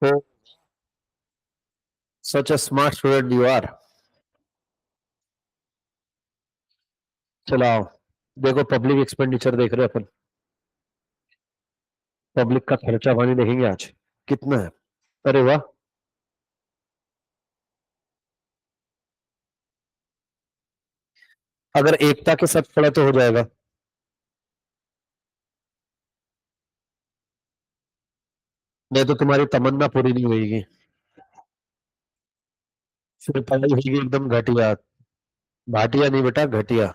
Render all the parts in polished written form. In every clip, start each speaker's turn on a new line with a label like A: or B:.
A: तो such a smart student you are. चलाओ, देखो पब्लिक एक्सपेंडिचर देख रहे हैं अपन। पब्लिक का खर्चा पानी देखेंगे आज कितना है। अरे वाह। अगर एकता के साथ पढ़ा तो हो जाएगा। नहीं तो तुम्हारी तमन्ना पूरी नहीं होगी। फिर पढ़ाई होगी एकदम घटिया। भाटिया नहीं बेटा, घटिया।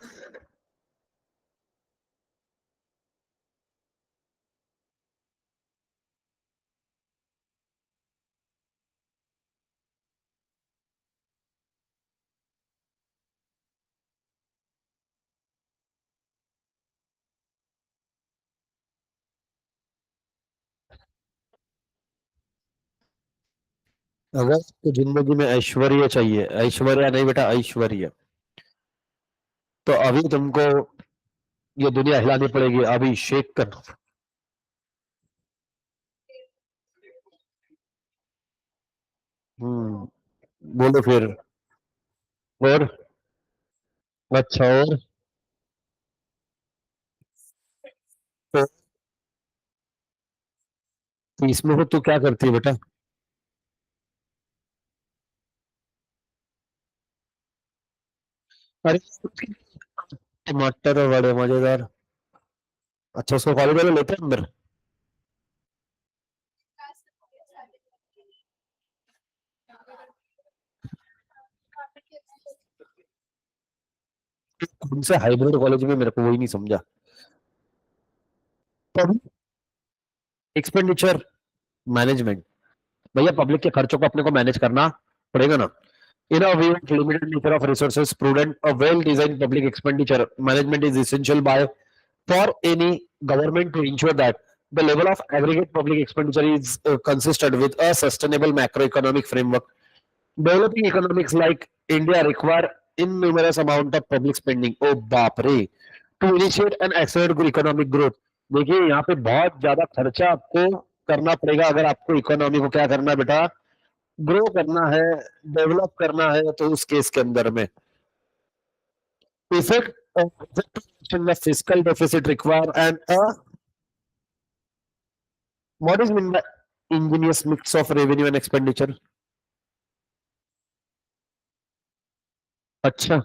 A: अगर तो जिंदगी में ऐश्वर्य चाहिए, ऐश्वर्या नहीं बेटा, ऐश्वर्य। तो अभी तुमको ये दुनिया हिलानी पड़ेगी, अभी शेक कर। बोलो फिर। और अच्छा, और तो इसमें से तू क्या करती है बेटा? अरे टमाटर बड़े मजेदार। अच्छा, उसको कॉलेज वाले लेते हैं अंदर? कौन से हाइब्रिड कॉलेज में, मेरे को वही नहीं समझा। Public expenditure management. भैया पब्लिक के खर्चों को अपने को मैनेज करना पड़ेगा ना। In a view of limited nature of resources, prudent, a well-designed public expenditure management is essential by for any government to ensure that the level of aggregate public expenditure is consistent with a sustainable macroeconomic framework. Developing economics like India require innumerous amount of public spending. Oh बाप रे! To initiate and accelerate economic growth. देखिए यहाँ पे बहुत ज्यादा खर्चा आपको करना पड़ेगा अगर आपको इकोनॉमी को क्या करना है बेटा, ग्रो करना है, डेवलप करना है। तो उस केस के अंदर में effect physical deficit require and what is mean by Angénieux mix of revenue and expenditure. अच्छा,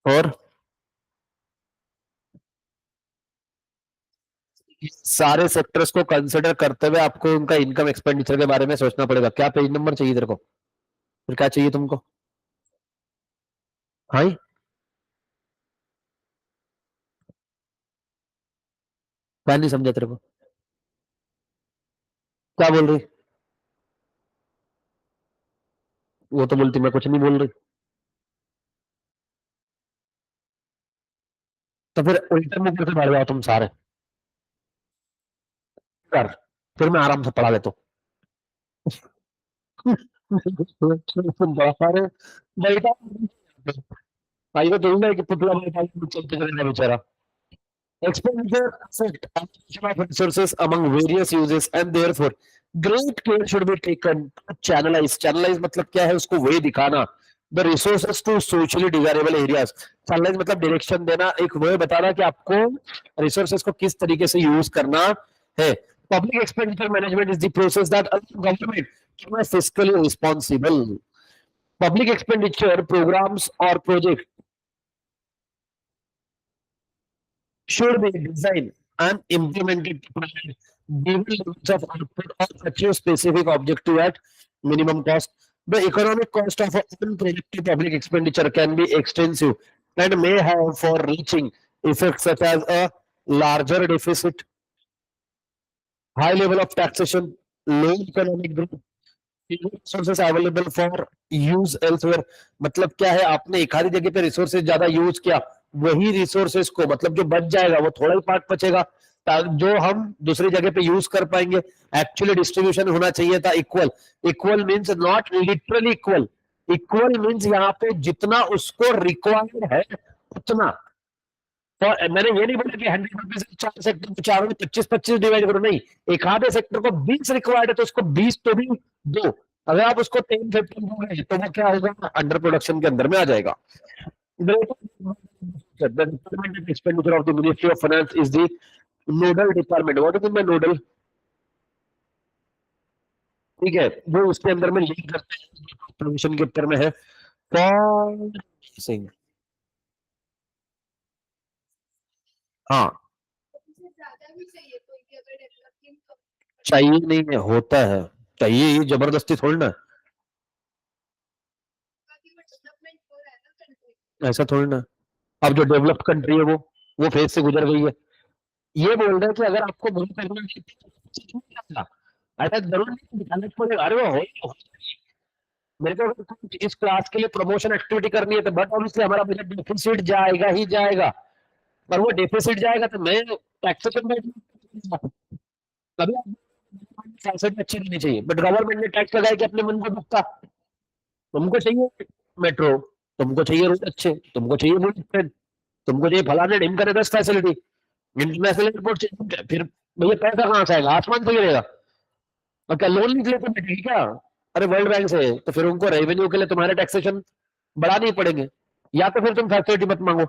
A: और सारे सेक्टर्स को कंसिडर करते हुए आपको उनका इनकम एक्सपेंडिचर के बारे में सोचना पड़ेगा। क्या पेज नंबर चाहिए तेरे को? फिर क्या चाहिए तुमको? हाँ, क्या नहीं समझा तेरे को? क्या बोल रही? वो तो बोलती मैं कुछ नहीं बोल रही। तो फिर उल्टे मुंह करके बैठ जाओ तुम सारे। कर, फिर मैं आराम से पढ़ा लेता हूँ। सारे बैठा। भाई तो तुम कि पुतला बैठा चलते करेगा बेचारा। Expenditure affect allocation of resources among various uses and therefore great care should be taken to channelize. Channelize मतलब क्या है, उसको वे दिखाना। The resources to socially desirable areas. Channelize मतलब डायरेक्शन देना, एक वे बताना कि आपको रिसोर्सेज को किस तरीके से यूज करना है। Public expenditure management is the process that allows government to be fiscally responsible. Public expenditure programs or projects should be designed and implemented to provide given levels of output or achieve specific objective at minimum cost. The economic cost of unproductive public expenditure can be extensive and may have for reaching effects such as a larger deficit, high level of taxation, low economic growth, resources available for use elsewhere. मतलब क्या है, आपने एक आधी जगह पे resources ज्यादा use किया, वही रिसोर्सेज को मतलब जो बच जाएगा वो थोड़ा ही पार्ट बचेगा जो हम दूसरी जगह पे यूज कर पाएंगे। एक्चुअली डिस्ट्रीब्यूशन होना चाहिए था equal. Equal means not literally equal. Equal means यहाँ पे जितना उसको रिक्वायर्ड है उतना। और मैंने ये नहीं बोला कि 100 रुपीज चार सेक्टर को चारों में 25-25 डिवाइड करो, नहीं। एक आधे सेक्टर को 20 रिक्वायर्ड है तो उसको 20 तो भी दो। अगर आप उसको 10-15 दोगे तो वो क्या होगा, अंडर प्रोडक्शन के अंदर में आ जाएगा। The department and expenditure of the Ministry of Finance is the nodal department. What is the nodal? ठीक है, वो उसके अंदर में लीड करते हैं, प्रोविजन के ऊपर में है फॉर सिंह। हाँ, चाहिए नहीं है, होता है। चाहिए, ये जबरदस्ती थोड़ी ना, ऐसा थोड़ी ना। अब जो डेवलप्ड कंट्री है वो फेज से गुजर गई है। ये बोल रहे हैं कि अगर आपको वही करना है तो ऐसा जरूर नहीं दिखाना पड़ेगा, अरे वो हो। मेरे को अगर कुछ इस क्लास के लिए प्रमोशन एक्टिविटी करनी है तो बट ऑब्वियसली हमारा बजट डेफिसिट जाएगा ही जाएगा। और वो डेफिसिट जाएगा तो मैं टैक्सेशन में कभी फैसिलिटी अच्छी रहनी चाहिए, बट गवर्नमेंट ने टैक्स लगाया कि अपने मन को दुखता। तुमको चाहिए मेट्रो, तुमको चाहिए रोड अच्छे, तुमको चाहिए बुलेट ट्रेन, तुमको चाहिए फलाने ढिमकाने 10 फैसिलिटी, इंटरनेशनल एयरपोर्ट चाहिए, फिर भैया पैसा कहाँ से आएगा, आसमान से गिरेगा। और क्या लोन नहीं लेते बैठेगी क्या? अरे वर्ल्ड बैंक से, तो फिर उनको रेवेन्यू के लिए तुम्हारे टैक्सेशन बढ़ाने पड़ेंगे, या तो फिर तुम फैसिलिटी मत मांगो।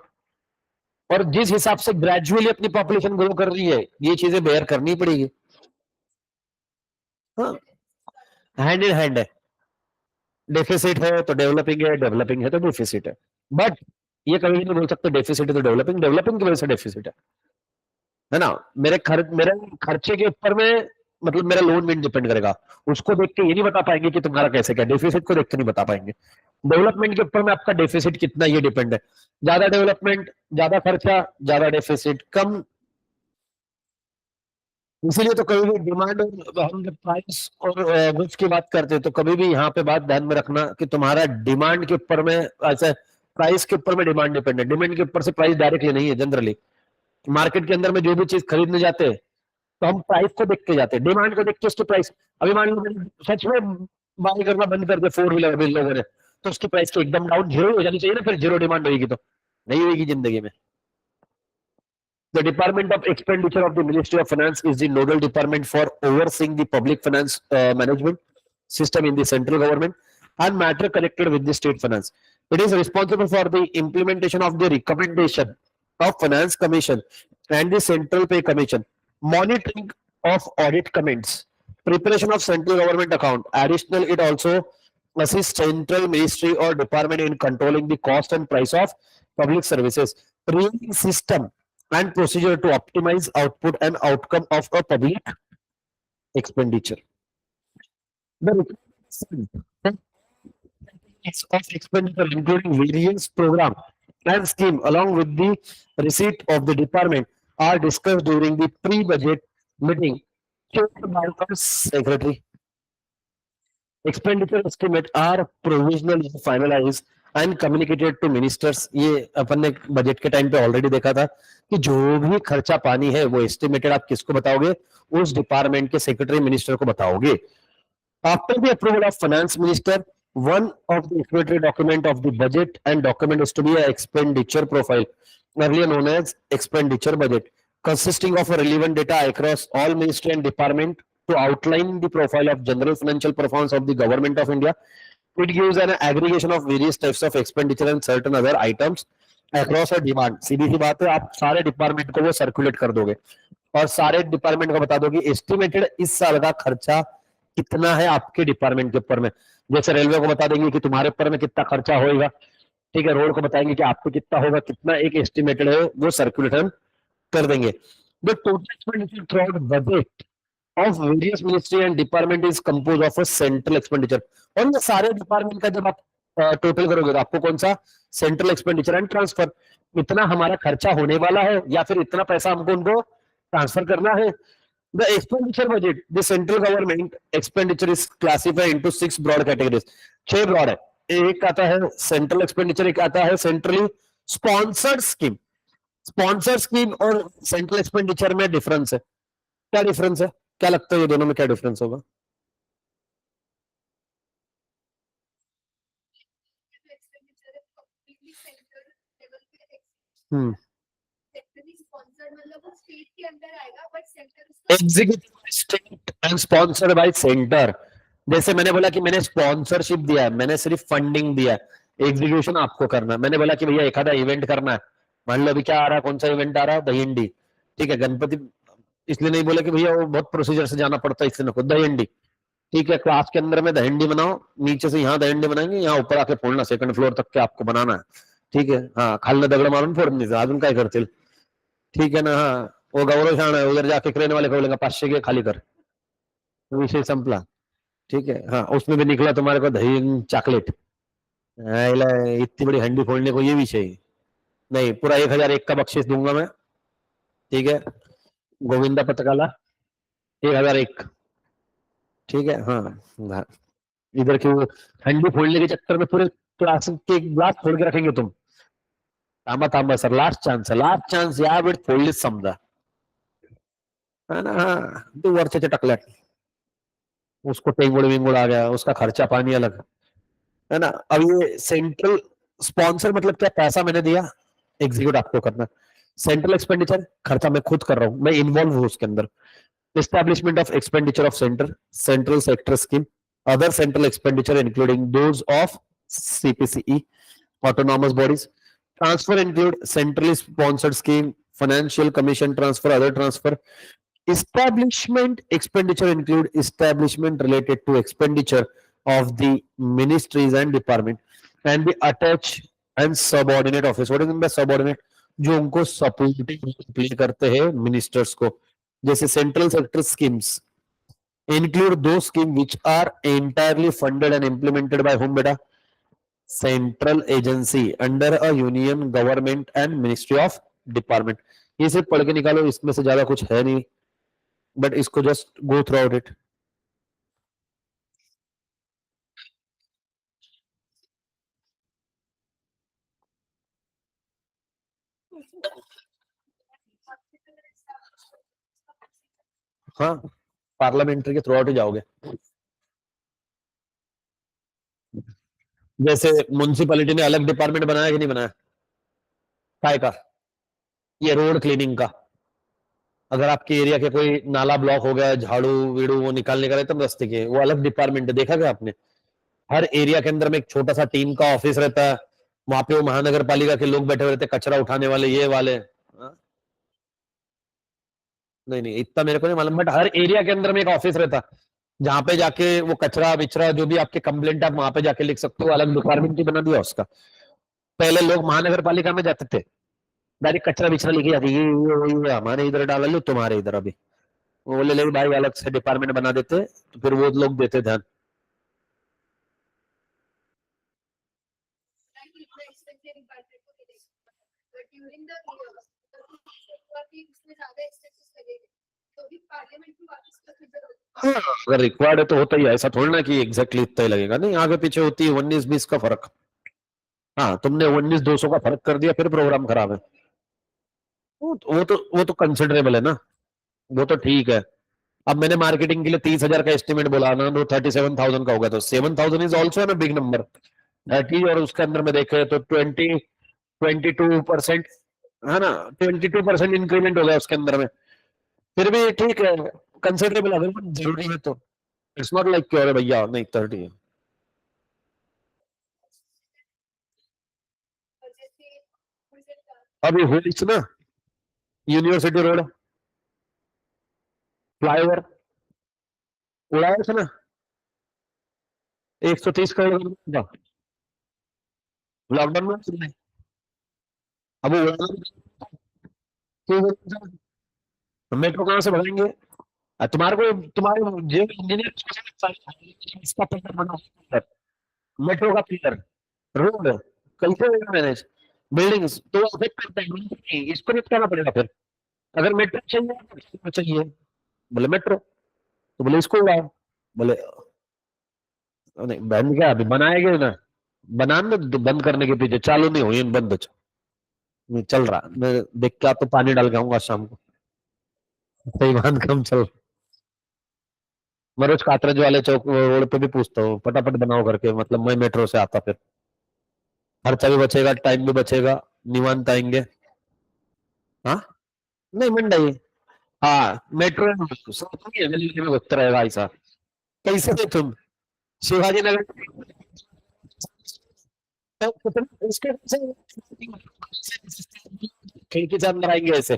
A: और जिस हिसाब से ग्रेजुअली अपनी पॉपुलेशन ग्रो कर रही है, ये चीजें बेयर करनी पड़ेगी। हाँ, हैंड इन हैंड है। डेफिसिट है तो डेवलपिंग है, डेवलपिंग है तो डेफिसिट है। बट ये कभी भी नहीं बोल सकते डेफिसिट है तो डेवलपिंग, डेवलपिंग की वजह से डेफिसिट है ना। मेरे खर्चे के ऊपर में मतलब मेरा लोन भी डिपेंड करेगा। उसको देख के ये नहीं बता पाएंगे कि तुम्हारा कैसे, क्या डेफिसिट को देख के नहीं बता पाएंगे। डेवलपमेंट के ऊपर में आपका डेफिसिट कितना, ये डिपेंड है। ज्यादा डेवलपमेंट ज्यादा खर्चा, ज्यादा डेफिसिट कम। इसीलिए तो कभी भी डिमांड और हम जब प्राइस और गुड्स की बात करते हैं तो कभी भी यहाँ पे बात ध्यान में रखना कि तुम्हारा डिमांड के ऊपर में ऐसा, प्राइस के ऊपर में डिमांड डिपेंड है, डिमांड के ऊपर से प्राइस डायरेक्टली नहीं है। जनरली मार्केट के अंदर में जो भी चीज खरीदने जाते हैं तो हम प्राइस को देख के जाते हैं, डिमांड को देख के उसकी प्राइस। अभी मान लो मैंने सच में बाय करना बंद कर दिया फोर व्हीलर अभी लोगों ने, तो उसकी प्राइस की एकदम डाउन जीरो हो जानी चाहिए ना, फिर जीरो डिमांड होगी तो नहीं होगी जिंदगी में। The Department of Expenditure of the Ministry of Finance is the nodal department for overseeing the public finance management system in the central government and matter connected with the state finance. It is responsible for the implementation of the recommendation of Finance Commission and the Central Pay Commission, monitoring of audit comments, preparation of central government account. Additional, it also assists central ministry or department in controlling the cost and price of public services, reviewing system and procedure to optimize output and outcome of a public expenditure. The of expenditure including various program and scheme along with the receipt of the department are discussed during the pre-budget meeting chaired by the secretary. Expenditure estimate are provisionally finalized and communicated to ministers. ये अपन ने budget के time पे already देखा था कि जो भी खर्चा पानी है वो एस्टिमेटेड आप किसको बताओगे, उस डिपार्टमेंट के सेक्रेटरी मिनिस्टर को बताओगे। After the approval of finance minister, one of the explanatory document of the budget and document is to be a expenditure profile, earlier known as expenditure budget, consisting of a relevant data across all ministry and department to outline the profile of general financial performance of the government of India. It gives an aggregation of various types of expenditure and certain other items across a demand. सीधी सी बात है, आप सारे department को वो circulate कर दोगे और सारे डिपार्टमेंट को बता दोगे एस्टिमेटेड इस साल का खर्चा कितना है आपके डिपार्टमेंट के ऊपर में। जैसे रेलवे को बता देंगे कि तुम्हारे ऊपर में कितना खर्चा होएगा, ठीक है, रोड को बताएंगे कि आपको कितना होगा, कितना एक एस्टिमेटेड है वो सर्कुलेशन कर देंगे। The total expenditure through out budget of various ministry and department is compose of a central expenditure. और ये सारे डिपार्टमेंट का जब आप टोटल करोगे तो आपको कौन सा सेंट्रल एक्सपेंडिचर एंड ट्रांसफर, इतना हमारा खर्चा होने वाला है या फिर इतना पैसा हमको उनको ट्रांसफर करना है। The expenditure budget, the central government expenditure is classified into 6 broad categories. 6 broad है। एक आता है सेंट्रल एक्सपेंडिचर, एक आता है centrally sponsored scheme. Sponsor scheme और सेंट्रल एक्सपेंडिचर में डिफरेंस है। क्या डिफरेंस है, क्या लगता है ये दोनों में क्या डिफरेंस होगा? Hmm executive state and sponsored by centre. जैसे मैंने बोला कि मैंने स्पॉन्सरशिप दिया है, मैंने सिर्फ फंडिंग दिया है, एग्जीक्यूशन आपको करना है। मैंने बोला कि भैया एक आधा इवेंट करना है, मान लो अभी क्या आ रहा है, कौन सा इवेंट आ रहा है, दहीहंडी, ठीक है, गणपति, इसलिए नहीं बोले कि भैया वो बहुत प्रोसीजर से जाना पड़ता है, इसलिए नको दहीहंडी, ठीक है, क्लास के अंदर में दहीहंडी बनाओ, नीचे से यहाँ दहीहंडी बनाएंगे, यहाँ ऊपर आके फोड़ना, सेकंड फ्लोर तक के आपको बनाना है, ठीक है, हाँ, खाली दगड मारून फोडून अजून काय करतील, ठीक है ना, हाँ, वो गौरव शाण है, उधर जाके क्रेन वाले को बोलेगा 500 के खाली कर, विषय संपला, ठीक है, हाँ, उसमें भी निकला तुम्हारे को दही चॉकलेट, इतनी बड़ी हंडी फोड़ने को ये विषय नहीं, पूरा 1001 का बख्शीश दूंगा मैं, ठीक है, गोविंदा पथकाला 1001, ठीक है, हाँ, हाँ, इधर की वो हंडी फोड़ने के चक्कर में पूरे क्लास के ग्लास फोड़ के रखेंगे तुम, थांबा थांबा सर, लास्ट चान्स या वेळ फोडलीच समजा, है ना, हाँ, तो वरच्या टकल्या, उसको टेंगुड़ वेंगुड़ आ गया, उसका खर्चा पानी अलग, है ना। अब ये सेंट्रल स्पॉन्सर मतलब क्या, पैसा मैंने दिया, एग्जीक्यूट आपको करना, सेंट्रल एक्सपेंडिचर खर्चा मैं खुद कर रहा हूं, मैं इन्वॉल्व हूं उसके अंदर, establishment of expenditure of centre, central sector scheme, other central expenditure including those of CPCE, autonomous bodies. Transfer include centrally sponsored scheme, financial commission transfer, other transfer. Establishment expenditure include establishment related to expenditure of the ministries and department and the attached and subordinate office. What is mean by subordinate? जो उनको supporting play करते हैं ministers को, जैसे central sector schemes include those schemes which are entirely funded and implemented by whom beta, central agency under a union government and ministry of department। ये सिर्फ पढ़ के निकालो, इसमें से ज्यादा कुछ है नहीं, बट इसको just go through out it. हाँ, पार्लियामेंट्री के थ्रू आउट ही जाओगे, जैसे म्युनिसिपैलिटी ने अलग डिपार्टमेंट बनाया कि नहीं बनाया, काय का, ये रोड क्लीनिंग का, अगर आपके एरिया के कोई नाला ब्लॉक हो गया, झाड़ू वीड़ू वो निकालने का रहता है रास्ते के, वो अलग डिपार्टमेंट है, देखा क्या आपने, हर एरिया के अंदर में एक छोटा सा टीम का ऑफिस रहता है, वहां पे वो महानगर पालिका के लोग बैठे रहते, कचरा उठाने वाले, ये वाले, हाँ? नहीं नहीं, इतना मेरे को नहीं मालूम, बट हर एरिया के अंदर में एक ऑफिस रहता, जहां पे जाके वो कचरा विचरा जो भी आपके कंप्लेंट आप वहां पे जाके लिख सकते हो, अलग डिपार्टमेंट ही बना दिया उसका। पहले लोग महानगर पालिका में जाते थे, डायरेक्ट कचरा विचरा लेके जाते, ये हमारे इधर डाला लो, तुम्हारे इधर, अभी वो बोले ले भाई अलग से डिपार्टमेंट बना देते, तो फिर वो लोग देते ध्यान। हाँ, अगर रिक्वायर्ड है तो होता ही है, ऐसा थोड़ी ना कि एग्जैक्टली इतना ही लगेगा, नहीं, आगे पीछे होती है 19-20 का फर्क। हाँ, तुमने 19-200 का फर्क कर दिया, फिर प्रोग्राम खराब है, वो तो कंसिडरेबल है ना, वो तो ठीक है। अब मैंने मार्केटिंग के लिए 30,000 का एस्टिमेट बोला ना, तो 37,000 का होगा, तो 7,000 इज ऑल्सो ना बिग नंबर, 30, और उसके अंदर में देखे तो 22%, है ना, 22% इंक्रीमेंट हो गया उसके अंदर में, फिर भी ठीक है, कंसिडरेबल, अगर जरूरी है तो, इट्स नॉट लाइक क्योर है भैया, नहीं 30 है। अभी हुई ना यूनिवर्सिटी रोड फ्लाईओवर उड़ाया था ना, 130 करोड़ का लॉकडाउन में तुमने, अब वो मेट्रो कहाँ से भरेंगे, तुम्हारे को, तुम्हारे जो इंजीनियर इसका पिलर बना, मेट्रो का पिलर, रोड कैसे होगा मैनेज, बिल्डिंग्स तो अफेक्ट करता है, नहीं, इसको निपटाना पड़ेगा फिर, अगर मेट्रो चाहिए तो चाहिए, बोले मेट्रो, तो बोले इसको उड़ाओ, बोले नहीं, बंद क्या अभी बनाएंगे ना, बनाने तो बंद करने के पीछे चालू नहीं हुई, बंद नहीं चल रहा, मैं देख के तो पानी डाल के आऊंगा शाम को, सही बात कम चल, मैं रोज कातरज वाले चौक रोड पे भी पूछता हूँ, फटाफट बनाओ करके, मतलब मैं मेट्रो से आता, फिर खर्चा भी बचेगा, टाइम भी बचेगा, निवांत आएंगे। हाँ, नहीं मंडाई, हाँ मेट्रो साथ में दिल्ली में उत्तर है भाई साहब। कैसे थे तुम? शिवाजी नगर उसके खिड़की से अंदर आएंगे ऐसे।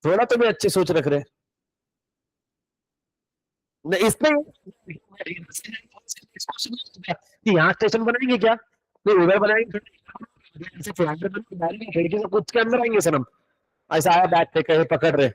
A: थोड़ा तो भी अच्छी सोच रख रहे हैं। नहीं इसमें कि यहाँ स्टेशन बनाएंगे क्या, नहीं उधर बनाएंगे, ऐसे फ्लैट बनाएंगे खिड़की से कूद के अंदर आएंगे सनम। ऐसा आया बैठ पे कहे पकड़ रहे।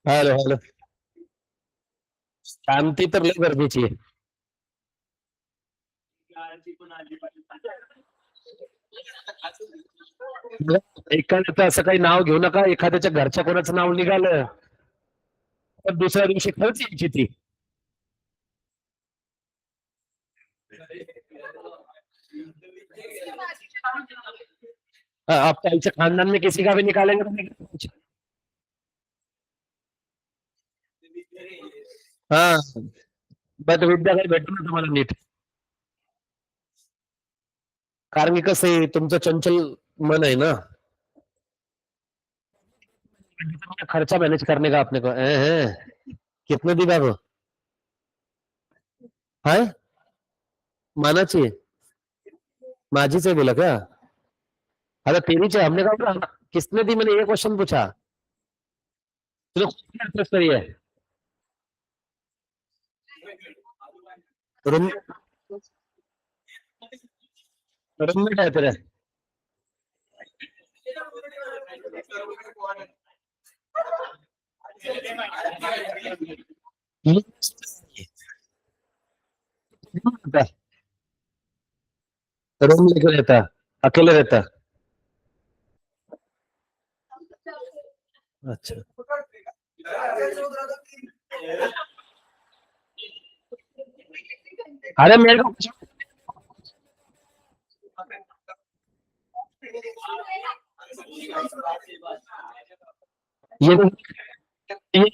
A: हेलो हेलो, शांती तर लय गरजेची आहे. एखाद्याचं असं काही नाव घेऊ नका, एखाद्याच्या घरच्या कोणाचं नाव निघालं तर दुसऱ्या दिवशी खरंच यायची ती. आप ताईच्या खानदान में किसी का भी निकालेंगे तो निकालेंगे. हा, बट विद्या काही भेटू ना तुम्हाला नीट. कारण की कसं आहे, तुमचं चंचल मन है ना. खर्चा मैनेज करने का अपने को कितने दी बाबू. हाय, मानाची आहे. माझीच आहे बोला क्या. अरे तेरीच है, हमने कहा बोला, किसने दी, मैंने ये क्वेश्चन पूछा. चलो करिए. रूम रूममेट है तेरे. रूम लेके रहता, अकेले रहता. अच्छा. अरे मेरे को ये ये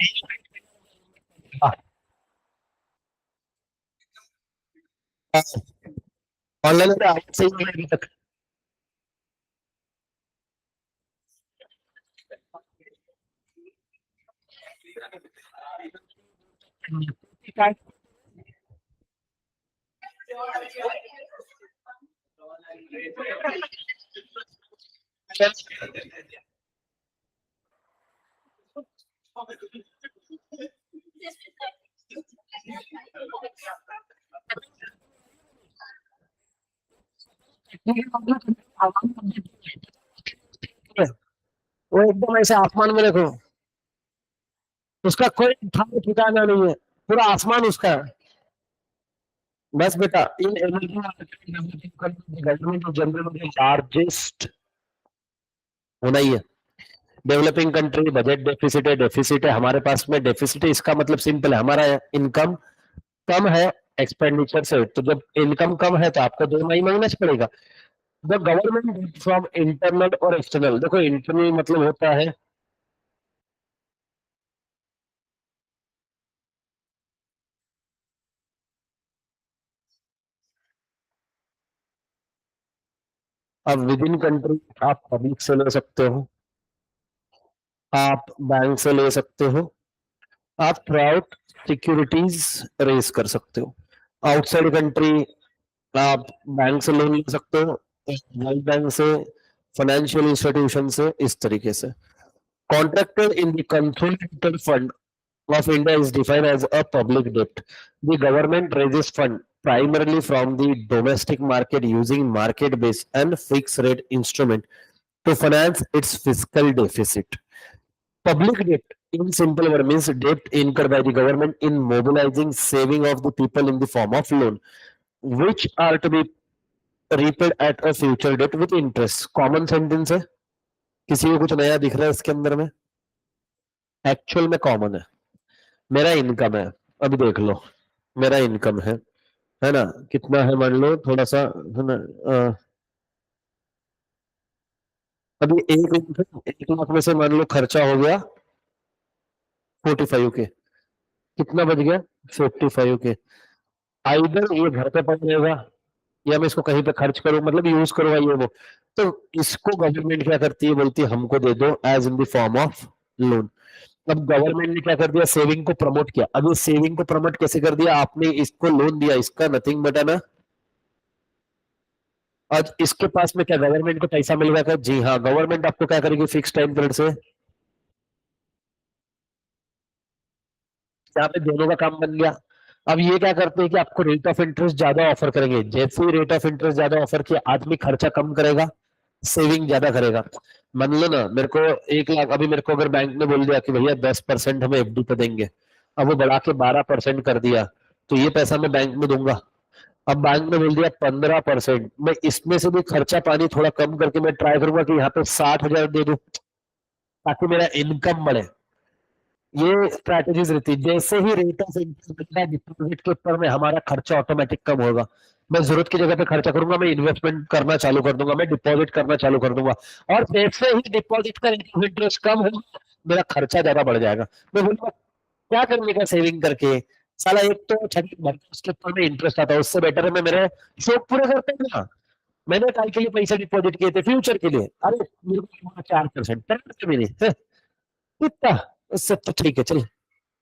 A: ऑनलाइन सही अभी तक. वो एकदम ऐसे आसमान में देखो, उसका कोई ठिकाना नहीं है, पूरा आसमान उसका है. बस बेटा, इन एनर्जी गवर्नमेंट जनरल लार्जेस्ट होना ही है. डेवलपिंग कंट्री बजट डेफिसिट है हमारे पास में. डेफिसिट है इसका मतलब सिंपल है, हमारा इनकम कम है एक्सपेंडिचर से. तो जब इनकम कम है तो आपको दो महीना ही पड़ेगा. द गवर्नमेंट फ्रॉम इंटरनल और एक्सटर्नल. देखो इंटरनल मतलब होता है अब विद इन कंट्री आप पब्लिक से ले सकते हो, आप बैंक से ले सकते हो, आप थ्रू सिक्योरिटीज रेज कर सकते हो. आउटसाइड कंट्री आप बैंक से लोन ले सकते हो, वर्ल्ड बैंक से, फाइनेंशियल इंस्टीट्यूशन से, इस तरीके से. Contracted in the consolidated fund of India is defined as a public debt. The government raises fund primarily from the domestic market using market-based and fixed-rate instrument to finance its fiscal deficit. Public debt, in simple word, means debt incurred by the government in mobilizing saving of the people in the form of loan, which are to be repaid at a future date with interest. Common sentence है. किसी को कुछ नया दिख रहा है इसके अंदर में? एक्चुअल में कॉमन है. मेरा इनकम है, अभी देख लो, मेरा इनकम है ना, कितना है मान लो थोड़ा सा, है ना. अभी 1 लाख में से मान लो खर्चा हो गया 45 के. कितना बच गया? 55 के. आइदर ये घर पे पड़ रहेगा या मैं इसको कहीं पे खर्च करूं, मतलब यूज करूंगा ये वो. तो इसको गवर्नमेंट क्या करती है, बोलती है हमको दे दो as in the form of loan. अब गवर्नमेंट ने क्या कर दिया, सेविंग को प्रमोट किया. अब ये सेविंग को प्रमोट कैसे कर दिया, आपने इसको लोन दिया, इसका नथिंग बट है ना. आज इसके पास में क्या गवर्नमेंट को पैसा मिल रहा था? जी हाँ, गवर्नमेंट आपको क्या करेगी, फिक्स टाइम पीरियड से यहाँ पे दोनों का काम बन गया. अब ये क्या करते हैं कि आपको रेट ऑफ इंटरेस्ट ज्यादा ऑफर करेंगे. जैसे ही रेट ऑफ इंटरेस्ट ज्यादा ऑफर किया, आदमी खर्चा कम करेगा, सेविंग ज्यादा करेगा. मान लो ना मेरे को 1 लाख, अभी मेरे को अगर बैंक ने बोल दिया कि भैया 10% हमें एफडी पे देंगे, अब वो बढ़ा के 12% कर दिया, तो ये पैसा मैं बैंक में दूंगा। अब बैंक ने बोल दिया 15%, मैं इसमें से भी खर्चा पानी थोड़ा कम करके मैं ट्राई करूंगा कि यहाँ पे 60,000 दे दूं ताकि मेरा इनकम बढ़े। ये स्ट्रैटेजीज रहती है। जैसे ही रेट ऑफ इंटरेस्ट बढ़ता है डिपॉजिट के ऊपर में, हमारा खर्चा ऑटोमेटिक कम होगा। मैं जरूरत की जगह पे खर्चा करूंगा, मैं इन्वेस्टमेंट करना चालू कर दूंगा, मैं डिपॉजिट करना चालू कर दूंगा। और जैसे ही डिपॉजिट का रेट ऑफ इंटरेस्ट कम होगा, मेरा खर्चा ज्यादा बढ़ जाएगा। मैं बोलूंगा क्या करने का सेविंग करके, साला एक तो छठी भरता उसके ऊपर में इंटरेस्ट आता है, उससे बेटर है मैं मेरे शौक पूरे करता हूँ ना। मैंने कल के लिए पैसे डिपॉजिट किए थे फ्यूचर के लिए, अरे मेरे को 4% भी नहीं है, इतना, उससे तो ठीक है चल,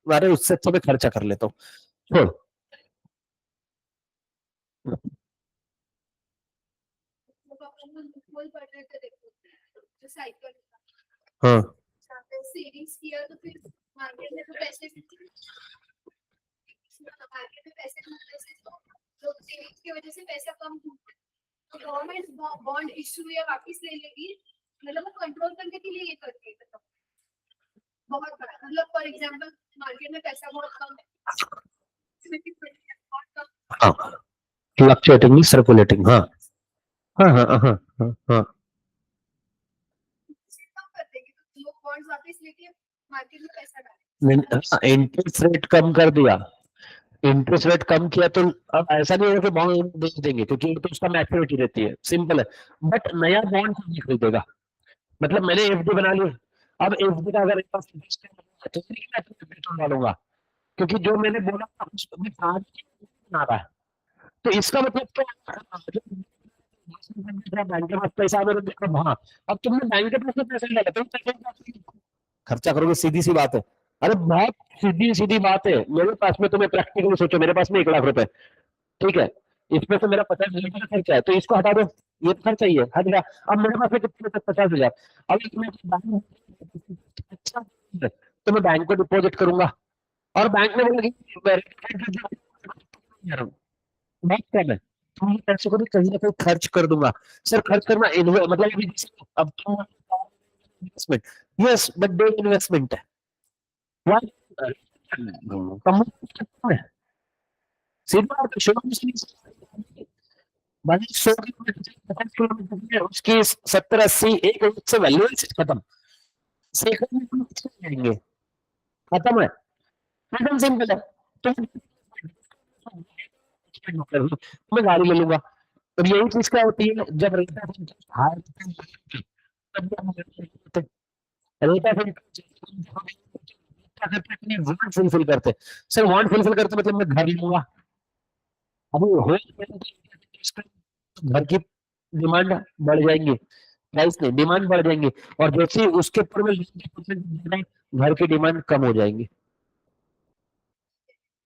A: अरे उससे तो मैं खर्चा कर लेता हूँ, छोड़। हाँ
B: सेविंग्स किया तो फिर मार्केट में तो पैसे मार्केट में पैसे लोग सेविंग्स की वजह से पैसा कम तो गवर्नमेंट बॉन्ड इशू या वापस ले लेगी, मतलब वो कंट्रोल करने के लिए ये करती है। बहुत बड़ा मतलब फॉर एग्जांपल मार्केट में पैसा बहुत कम है,
A: हाँ, फ्लक्चुएटिंग नहीं सर्कुलेटिंग, हाँ हाँ हाँ हाँ हाँ हाँ।
B: कम कर देंगे तो लोग बॉन्ड्स वापस लेके मार्केट में पैसा डालेंगे।
A: इंटरेस्ट रेट कम कर दिया, इंटरेस्ट रेट कम किया तो अब ऐसा नहीं होगा कि बॉन्ड बेच देंगे, क्योंकि तो उसका मैच्योरिटी रहती है, सिंपल है। बट नया बॉन्ड नहीं खरीदेगा। मतलब मैंने एफडी बना ली, अब एफडी का अगर मेरे पास interest है, तो नहीं मैं अपने पेट्रोल डालूंगा, क्योंकि जो मैंने बोला था उसमें आज बना रहा है। तो इसका मतलब क्या है? बैंक के पास पैसा मेरे देखो, हाँ अब तुमने बैंक के पास में पैसा डाला, तुम पैसे खर्चा करोगे, सीधी सी बात है। अरे बहुत सीधी सीधी बात है। मेरे पास में, तुम्हें प्रैक्टिकली सोचो, मेरे पास में 1 लाख रुपए, ठीक है, इसमें से मेरा 50,000 का खर्चा है, तो इसको हटा दो, ये तो खर्चा ही है, हट गया। अब मेरे पास में कितने तक 50,000, अब इसमें अच्छा है, तो मैं बैंक को डिपॉजिट करूंगा, और बैंक ने बोला कि बहुत कम है, तो ये पैसे को भी कहीं ना कहीं खर्च कर दूंगा। सर खर्च करना मतलब अभी अब investment, yes but day investment है। Why? कम है, सीधी बात है, शुरू से भाई 100 किलोमीटर 50 किलोमीटर में उसकी 70-80 एक रोड से वैल्यू खत्म, सेकंड में हम कुछ नहीं जाएंगे, खत्म है, एकदम सिंपल है। तो मैं गाड़ी ले लूंगा। अब यही चीज क्या होती है जब रेट ऑफ इंटरेस्ट हाई, तब हम रेट ऑफ इंटरेस्ट करके अपनी वांट फुलफिल करते। सर वांट फुलफिल करते मतलब मैं घर लूंगा, अभी हो घर की डिमांड बढ़ जाएंगी, प्राइस नहीं डिमांड बढ़ जाएंगी, और जैसे ही उसके ऊपर में घर की डिमांड कम हो जाएंगी।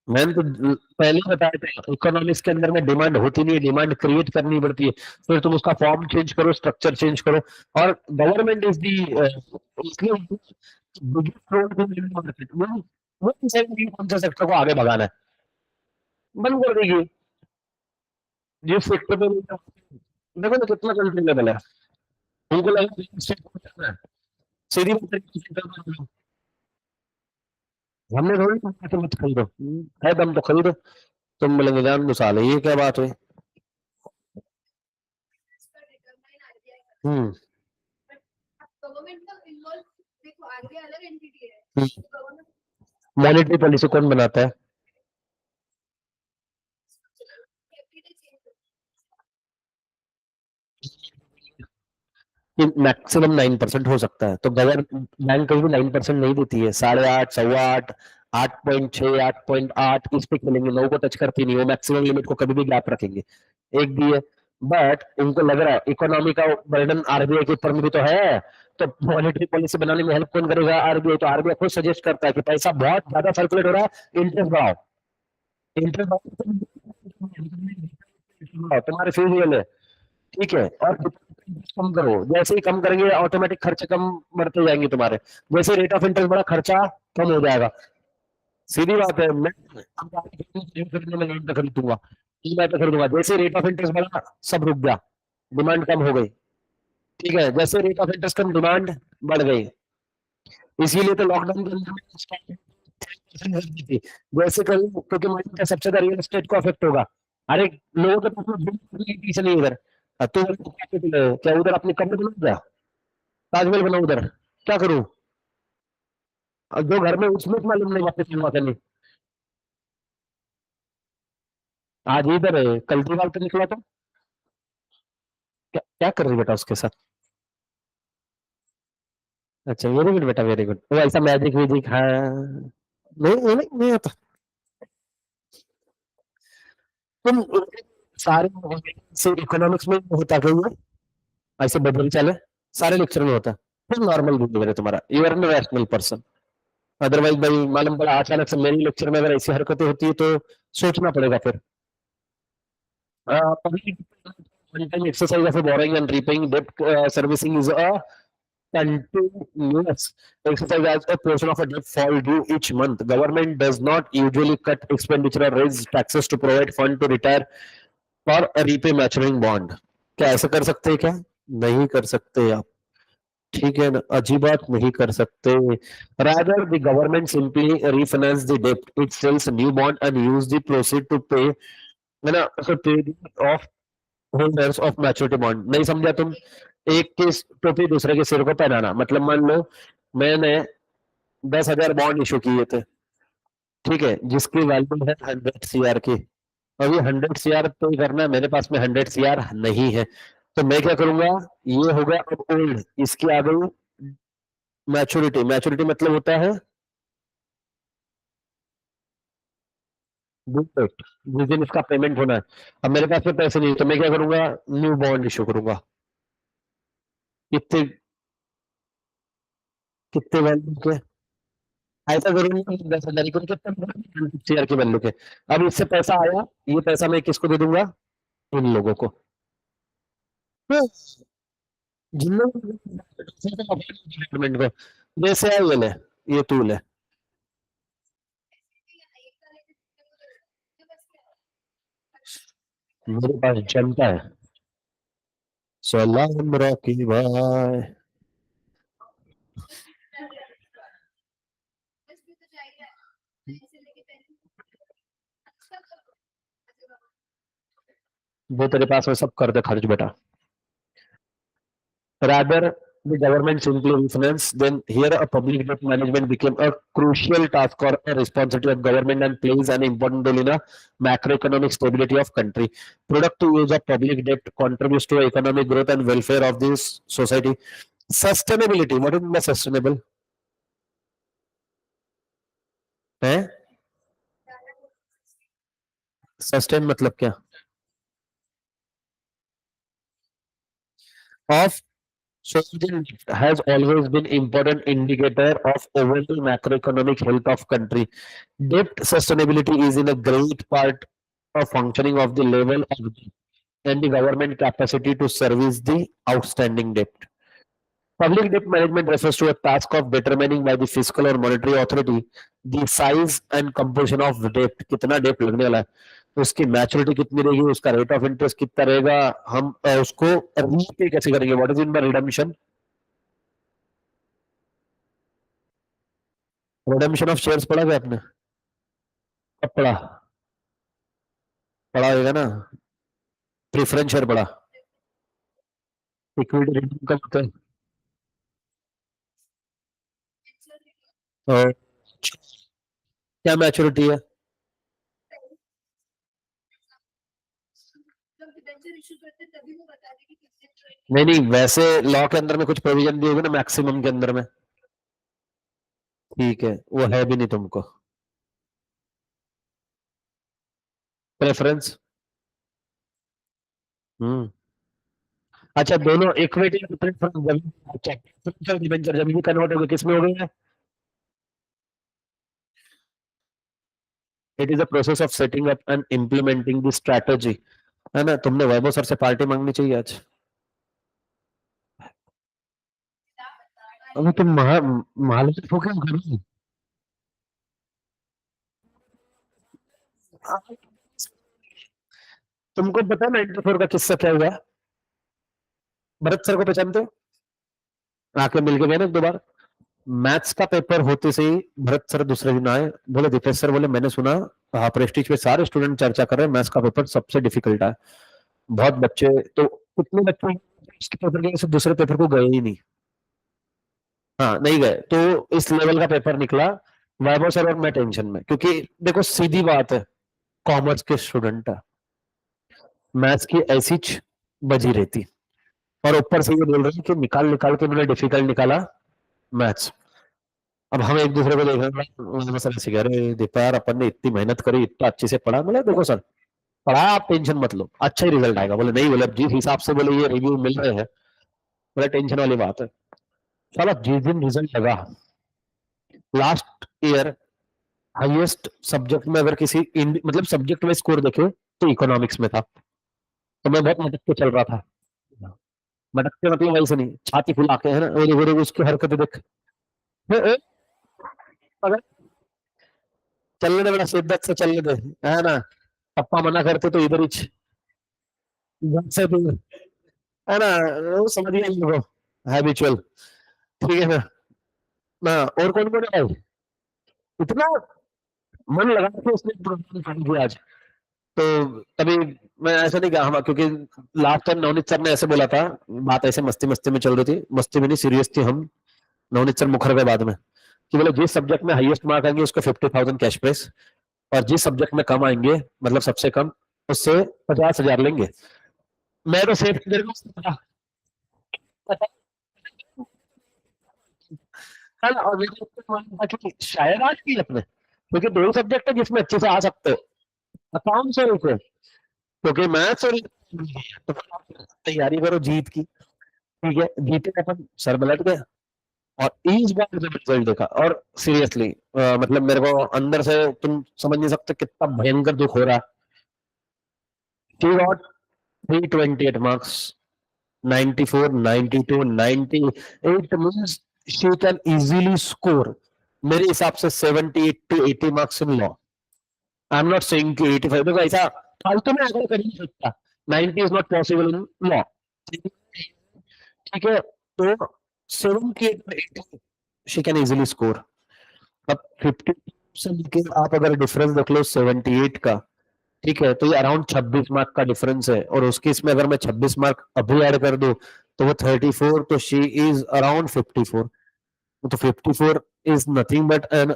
A: मैंने तो पहले ही बताया था, इकोनॉमिक्स के अंदर में डिमांड होती नहीं है, डिमांड क्रिएट करनी पड़ती है, फिर तुम उसका फॉर्म चेंज करो, स्ट्रक्चर चेंज करो। और गवर्नमेंट इज दी इसलिए बिगेस्ट रोल इन मार्केट, वो डिसाइड नहीं कौन सा सेक्टर को आगे भगाना है, बंद कर देगी। जिस सेक्टर पे देखो ना कितना कंट्री लेवल है, उनको लगा सीधी बात है, हमने थोड़ी कहा कि मत खरीदो, है दम तो खरीदो। तुम बोलेंगे जान दो साले, ये क्या बात हुई। हम्म
B: गवर्नमेंट का इन्वॉल्व देखो आरबीआई अलग एंटिटी है, गवर्नमेंट
A: मॉनेटरी पॉलिसी कौन बनाता है? मैक्सिमम 9% हो सकता है, तो गवर्नमेंट बैंक कभी भी 9% नहीं देती है, 8.5 8.25 8.6 8.8 इस पे खेलेंगे, 9 को टच करती नहीं, वो मैक्सिमम लिमिट को कभी भी गैप रखेंगे, एक भी है। बट उनको लग रहा है इकोनॉमी का बर्डन आरबीआई के ऊपर में भी तो है, तो मॉनेटरी पॉलिसी बनाने में हेल्प कौन करेगा? आरबीआई। तो आरबीआई खुद सजेस्ट करता है कि पैसा बहुत ज्यादा सर्कुलेट हो रहा है, इंटरेस्ट बढ़ाओ, इंटरेस्ट बढ़ाओ, तुम्हारे फेवरेबल है, ठीक है। और कम करो, जैसे ही कम करेंगे ऑटोमेटिक खर्चे कम बढ़ते जाएंगे तुम्हारे, जैसे रेट ऑफ इंटरेस्ट बढ़ा खर्चा कम हो जाएगा, सीधी बात है। मैं अब गाड़ी खरीदने में लोन पे खरीदूंगा, ईएमआई पे खरीदूंगा, जैसे रेट ऑफ इंटरेस्ट बढ़ा सब रुक गया, डिमांड कम हो गई, ठीक है, जैसे rate of interest come, demand बढ़ गई, इसीलिए तो लॉकडाउन के अंदर में starting 3% कर दी थी। वैसे कल क्योंकि मार्केट का सबसे ज्यादा रियल एस्टेट को अफेक्ट होगा। अरे लोगों के पास में पीछे नहीं उधर, तो capital है, क्या उधर अपनी कमरे बनाऊं क्या, ताजमहल बनाऊं उधर, क्या करूं? और जो घर में उसमें मालूम नहीं वापस बनवा के नहीं। आज इधर है, कल दीवार पे निकला तो क्या क्या कर रही बेटा उसके साथ? अच्छा वेरी गुड बेटा, वेरी गुड। वो ऐसा मैजिक वैजिक, हाँ नहीं नहीं नहीं नहीं आता। तुम सारे से इकोनॉमिक्स में होता क्या है, ऐसे बदल चले, सारे लेक्चर में होता है। फिर नॉर्मल बिहेवियर है तुम्हारा, you are rational person. Otherwise भाई मालूम पड़ा अचानक से मेरी लेक्चर में अगर ऐसी हरकतें होती है तो सोचना पड़ेगा फिर। One time exercise of borrowing and repaying debt servicing is a continuous exercise as a portion of a debt fall due each month. Government does not usually cut expenditure or raise taxes to provide fund to retire or repay maturing bond. क्या ऐसा कर सकते हैं क्या? नहीं कर सकते आप। ठीक है ना, अजीब बात नहीं कर सकते। rather the government simply refinance the debt, it sells a new bond and use the proceed to pay, है ना, so pay off holders of maturity bond. नहीं समझा तुम? एक की टोपी दूसरे के सिर को पहनाना, मतलब मान लो मैंने 10,000 बॉन्ड इशू किए थे, ठीक है, जिसकी वैल्यू है 100 CR की। अब ये 100 CR पे करना है, मेरे पास में 100 CR नहीं है, तो मैं क्या करूंगा, ये होगा अब ओल्ड, इसकी आ गई मैच्योरिटी। मैच्योरिटी मतलब होता है ड्यू डेट, जिस दिन इसका पेमेंट होना है। अब मेरे पास में पैसे नहीं, तो मैं क्या करूंगा, न्यू बॉन्ड इशू करूंगा। कितने कितने वैल्यू के? ऐसा जरूरी नहीं कि 10,000 को कितने शेयर की वैल्यू के। अब इससे पैसा आया, ये पैसा मैं किसको दे दूंगा, उन लोगों को। तो जिन लोगों को जैसे है, ये ले, ये तू ले, मेरे पास जनता है। सलाम रॉकी भाई। वो तेरे पास में सब कर दे खर्च बेटा। Rather, the government simply refinance. Then here a public debt management became a crucial task or a responsibility of government and plays an important role in a macroeconomic stability of country. Productive use of public debt contributes to economic growth and welfare of this society. Sustainability. What is the sustainable? है? Sustain मतलब क्या? Of sovereign debt has always been important indicator of overall macroeconomic health of country. Debt sustainability is in a great part of functioning of the level of debt and the government capacity to service the outstanding debt. Public debt management refers to a task of determining by the fiscal or monetary authority the size and composition of debt, कितना debt लगने वाला है, उसकी maturity कितनी रहेगी, उसका rate of interest कितना रहेगा, हम उसको रीपे कैसे करेंगे, what is in the redemption. Redemption of shares पढ़ा क्या आपने? कब पढ़ा? पढ़ा होगा ना, प्रेफरेंस शेयर पढ़ा, इक्विटी रिडीम कब होता है? और क्या मैच्योरिटी है? नहीं नहीं, वैसे लॉ के अंदर में कुछ प्रोविजन दिए हुए ना मैक्सिमम के अंदर में, ठीक है, वो है भी नहीं तुमको। प्रेफरेंस। हम्म। अच्छा दोनों इक्विटी डिबेंचर जब भी कन्वर्ट हो गए किस में हो गए? It is a process of setting up and implementing the strategy. है ना, तुमने वैभव सर से पार्टी मांगनी चाहिए आज। अभी तुम महालक्ष्मी हो क्या? तुमको पता है 94 का किस्सा क्या हुआ? भरत सर को पहचानते हो? आके मिलके गए ना एक दो बार। मैथ्स का पेपर होते से ही भरत सर दूसरे दिन आए, बोले दीपेश सर, बोले मैंने सुना हाँ प्रेस्टीज पे सारे स्टूडेंट चर्चा कर रहे हैं मैथ्स का पेपर सबसे डिफिकल्ट है, बहुत बच्चे तो कितने बच्चे इसके पेपर के सिर्फ दूसरे पेपर को गए ही नहीं। हाँ नहीं गए, तो इस लेवल का पेपर निकला। वैभव सर और मैं टेंशन में, क्योंकि देखो सीधी बात है, कॉमर्स के स्टूडेंट है, मैथ्स की ऐसी बजी रहती, और ऊपर से ये बोल रहे हैं कि निकाल निकाल के उन्होंने डिफिकल्ट निकाला मैथ्स। अब हम एक दूसरे को देख रहे हैं, सर ऐसे कह रहे दीपा यार अपन ने इतनी मेहनत करी, इतना अच्छे से पढ़ा। बोले देखो सर, पढ़ा आप टेंशन मत लो, अच्छा ही रिजल्ट आएगा। बोले नहीं, बोले जिस हिसाब से बोले ये रिव्यू मिल रहे हैं, बोले टेंशन वाली बात है। साला जिस दिन रिजल्ट लगा, लास्ट ईयर हाईएस्ट सब्जेक्ट में अगर किसी मतलब सब्जेक्ट में स्कोर देखे तो इकोनॉमिक्स में था। तो मैं बहुत मटक के चल रहा था, मटक के मतलब वैसे नहीं, छाती फुला के है ना, और उसकी हरकतें देख, अगर चलने दे बेटा, शिद्दत से चलने दे, है ना। पप्पा मना करते तो इधर ही घर से दूर, है ना, वो समझ गया इन लोगों, हैबिचुअल, ठीक है ना। ना और कौन कौन है भाई, इतना मन लगा के उसने प्रोग्राम कर दिया आज। तो तभी मैं ऐसा नहीं कहा हम, क्योंकि लास्ट टाइम नवनीत सर ने ऐसे बोला था, बात ऐसे मस्ती मस्ती में चल रही थी, मस्ती में नहीं सीरियस थी हम, नवनीत सर मुखर गए बाद में, कि बोले जिस सब्जेक्ट में हाईएस्ट मार्क आएंगे उसको 50,000 कैश प्राइस, और जिस सब्जेक्ट में कम आएंगे मतलब सबसे कम, उससे 50,000 लेंगे। मैं तो सेठ मेरे को पता है ना, और मेरे को मालूम था कि शायद आज की अपने, क्योंकि दो सब्जेक्ट है जिसमें अच्छे से आ सकते हो, अकाउंट्स और उसे, क्योंकि मैथ्स और तो तैयारी करो जीत की, ठीक है, जीते अपन सर पलट गए। और इस बार जब रिजल्ट देखा, और सीरियसली मतलब मेरे को अंदर से तुम समझ नहीं सकते कितना भयंकर दुख हो रहा है। She got 328 marks, 94, 92, 98 means she can easily score मेरे हिसाब से 78 to 80 marks in law. I am not saying कि 85, देखो ऐसा फालतू में आगे कर नहीं सकता, 90 is not possible in law, ठीक है। तो 78 to 80 she can easily score. अब 50 से लेके आप अगर डिफरेंस देख लो 78 का, ठीक है, तो ये अराउंड 26 मार्क का डिफरेंस है, और उसके इसमें अगर मैं 26 मार्क अभी ऐड कर दूं तो वो 34, तो शी इज अराउंड 54। तो 54 इज नथिंग बट एन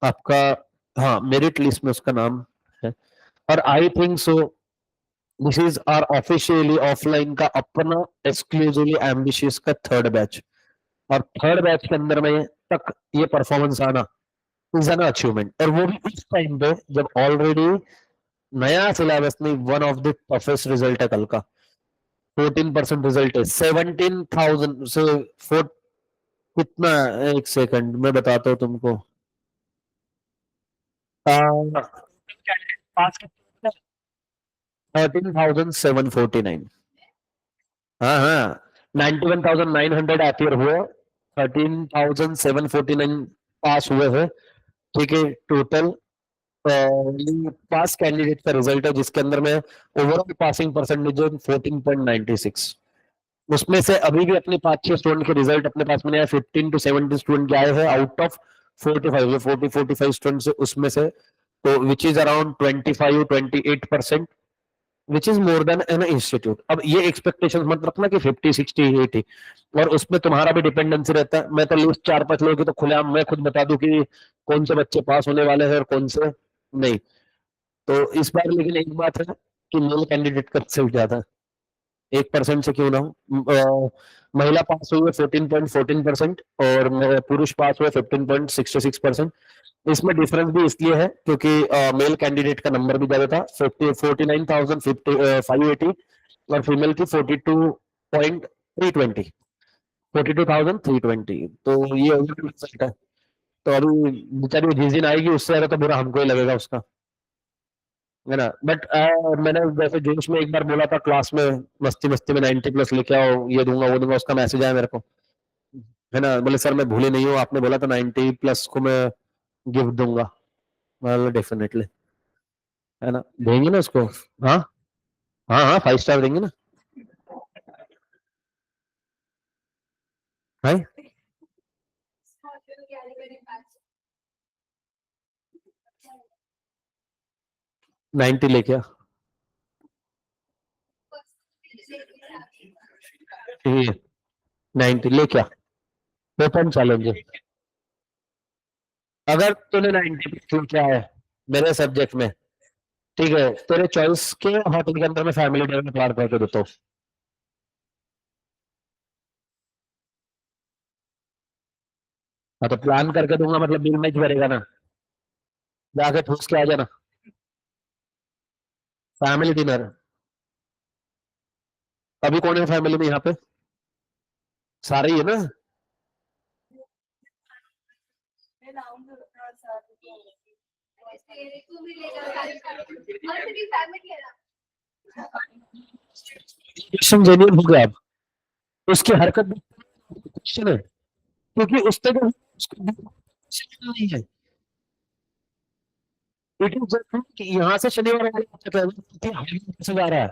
A: आपका, हाँ मेरिट लिस्ट में उसका नाम है। और I think so this is our officially offline का अपना एक्सक्लूसिवली एम्बिशियस का थर्ड बैच, और थर्ड बैच के अंदर में तक ये परफॉर्मेंस आना इज एन अचीवमेंट, और वो भी उस टाइम पे जब ऑलरेडी नया सिलेबस में one of the toughest result है कल का, 14% रिजल्ट है, 17,000 से फोर, कितना, एक सेकंड मैं बताता हूँ तुमको, पास 13,749, हाँ हाँ, 91,900 अपियर हुए, 13,749 पास हुए हैं, ठीक है। टोटल पास कैंडिडेट का रिजल्ट है जिसके अंदर में ओवरऑल पासिंग परसेंटेज है 14.96। उसमें से अभी भी अपने 5-6 स्टूडेंट के रिजल्ट अपने पास में आया, 15 to 17 स्टूडेंट के आए हैं आउट ऑफ 45, 45 स्टूडेंट से, उसमें से तो which is around 25-28%, which is more than an institute. अब ये एक्सपेक्टेशन मत रखना कि 50, 60, 80, और उसमें तुम्हारा भी डिपेंडेंसी रहता है। मैं तो लिस्ट 4-5 लोगों की तो खुलेआम मैं खुद बता दूं कि कौन से बच्चे पास होने वाले हैं और कौन से नहीं। तो इस बार लेकिन एक बात है कि मेल कैंडिडेट का रिजल्ट ज्यादा है, 1% से क्यों ना हो। महिला पास हुई है 14.14%, और पुरुष पास हुए 15.66%। इसमें डिफरेंस भी इसलिए है क्योंकि मेल कैंडिडेट का नंबर भी ज्यादा था, 49,580, और फीमेल की 42.320, 42,320। तो ये रिजल्ट है। तो अभी बेचारी जिस दिन आएगी उससे ज्यादा तो बुरा हमको ही लगेगा उसका, है ना। बट मैंने जैसे जोश में एक बार बोला था क्लास में, मस्ती मस्ती में 90+ लेके आओ, ये दूंगा वो दूंगा, उसका मैसेज आया मेरे को, है ना, बोले सर मैं भूले नहीं हूँ, आपने बोला था 90+ को मैं गिफ्ट दूंगा। मतलब डेफिनेटली, है ना, देंगे ना उसको। हाँ हाँ हाँ, 5 स्टार देंगे ना। है नाइन्टी लेके ये 90 लेके ओपन चैलेंज। अगर तूने 90 लेके आया मेरे सब्जेक्ट में, ठीक है, तेरे चॉइस के होटल के अंदर में फैमिली डे में प्लान करके देता हूँ। हाँ तो प्लान करके दूंगा मतलब बिल में ही भरेगा ना, जाके ठूस के आ जाना। Family dinner. अभी कौन है फैमिली में यहाँ पे? सारे ही है ना? क्वेश्चन जेन्युइन हो गया अब, उसकी हरकत क्वेश्चन है, क्योंकि उस तक नहीं है। इट इज जस्ट कि यहाँ से शनिवार वाला कैसे जा रहा है।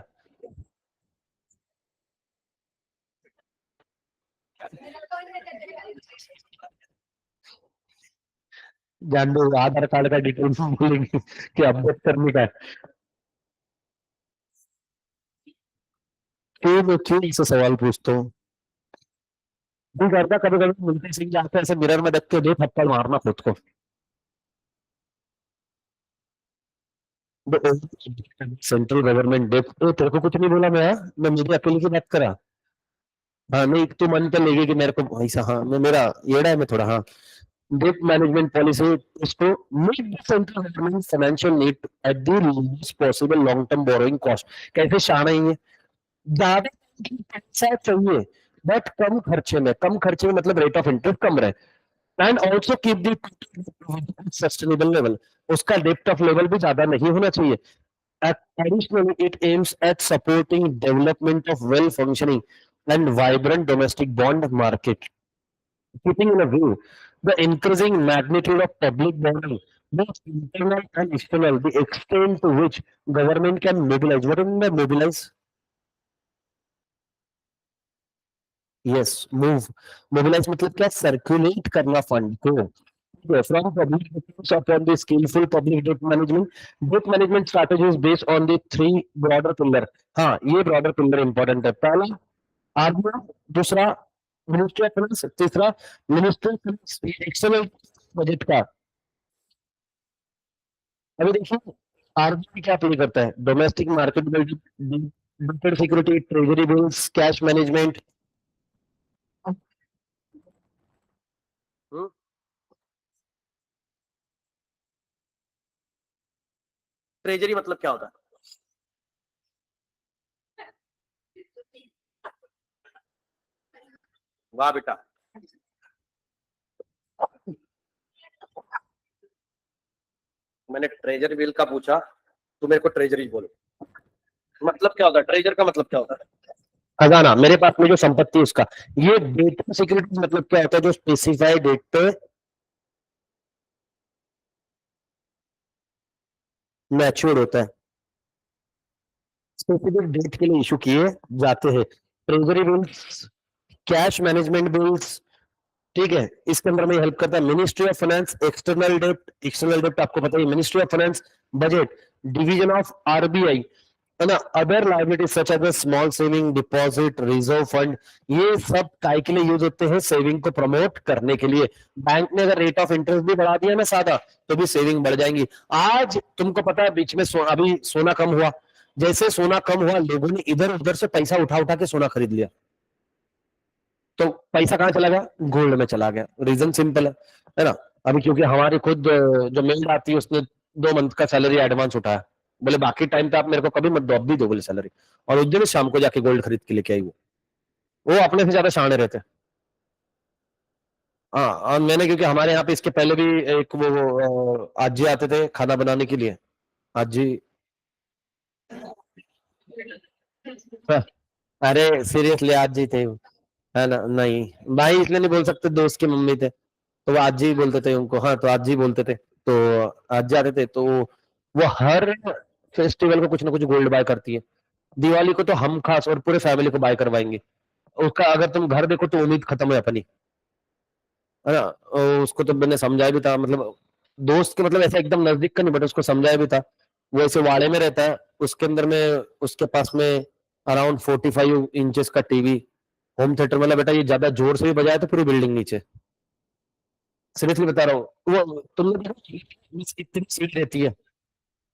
A: जान दो, आधार कार्ड का डिटेल्स बोलेंगे कि अपडेट करने का है। क्यों मैं क्यों इससे सवाल पूछता हूँ? नहीं करता, कभी कभी मिलते सिंह जाते ऐसे मिरर में देख के दो थप्पड़ मारना खुद को। सेंट्रल गवर्नमेंट डेट तेरे को कुछ नहीं बोला मैं मुझे अकेले की बात करा। हाँ नहीं तू मन पे लेगी कि मेरे को ऐसा, हाँ मैं मेरा येड़ा है मैं थोड़ा, हाँ। डेट मैनेजमेंट पॉलिसी इसको meet central government financial need at the lowest possible long term borrowing cost. कैसे शान है ये, ज्यादा पैसा चाहिए बट कम खर्चे में मतलब रेट ऑफ इंटरेस्ट कम रहे and also keep the sustainable level. उसका डेप्थ ऑफ लेवल भी ज्यादा नहीं होना चाहिए। Additionally, it aims at supporting development of well-functioning and vibrant domestic bond market. Keeping in view the increasing magnitude of public bonding, both internal and external, the extent to which government can mobilize. What do you mean by mobilize? Yes, move. Mobilize मतलब क्या? Circulate करना fund को। From public depends upon the skillful public debt management. Debt management strategy is based on the three broader pillar. हाँ ये broader pillar important है। पहला RBI, दूसरा ministry of finance, तीसरा ministry of finance external budget का। अभी देखिए RBI क्या प्ले करता है, domestic market build security, treasury bills, cash management. Treasury मतलब क्या होता है? वाह बेटा, मैंने ट्रेजरी बिल का पूछा, तू मेरे को ट्रेजरी बोलो। मतलब क्या होता है ट्रेजर का? मतलब क्या होता है? खजाना, मेरे पास में जो संपत्ति है उसका। ये डेट सिक्योरिटी मतलब क्या होता है? जो स्पेसिफाइड डेट पे मैच्योर होता है, स्पेसिफिक डेट के लिए इशू किए जाते हैं। Treasury bills, cash management bills, ठीक है, इसके अंदर में हेल्प करता है ministry of finance. External debt, external debt आपको पता है ministry of finance, budget, division of RBI, है ना, other liabilities such as small saving deposit, reserve fund. ये सब काय के लिए यूज होते हैं? सेविंग को प्रमोट करने के लिए। बैंक ने अगर रेट ऑफ इंटरेस्ट भी बढ़ा दिया ना सादा, तो भी सेविंग बढ़ जाएंगी। आज तुमको पता है बीच में अभी सोना कम हुआ, जैसे सोना कम हुआ लोगों ने इधर उधर से पैसा उठा उठा के सोना खरीद लिया, तो पैसा कहाँ चला गया? गोल्ड में चला गया। रीजन सिंपल है ना। अभी क्योंकि हमारी खुद जो मेल आती है उसने 2 मंथ का सैलरी एडवांस उठाया, बोले बाकी टाइम पे आप मेरे को कभी मत दो, अब भी दो बोले सैलरी। और उस दिन शाम को जाके गोल्ड खरीद के लेके आई वो अपने से ज्यादा शाणे रहते हैं। हाँ, और मैंने क्योंकि हमारे यहाँ पे इसके पहले भी एक वो आजी आते थे खाना बनाने के लिए। आजी, हाँ, अरे सीरियसली आजी थे, है ना? नहीं भाई इसलिए नहीं बोल सकते, दोस्त की मम्मी थे तो वो आज ही बोलते थे उनको। हाँ तो आज ही बोलते थे, तो आज जाते थे तो वो हर फेस्टिवल को कुछ ना कुछ गोल्ड बाय करती है। दिवाली को तो हम खास और पूरे फैमिली को बाय करवाएंगे। उसका अगर तुम घर देखो तो उम्मीद खत्म है अपनी। है ना। उसको तो मैंने समझाया भी था, मतलब दोस्त के मतलब ऐसा एकदम नजदीक का नहीं, बट उसको समझाया भी था। वो ऐसे वाड़े में रहता है, उसके अंदर में उसके पास में अराउंड 45 इंचेस का टीवी, होम थिएटर। मतलब बेटा ये ज्यादा जोर से भी बजाया तो पूरी बिल्डिंग नीचे। सीरियसली बता रहा हूँ। वो तुमने देखा, बस इतनी सीढ़ी रहती है,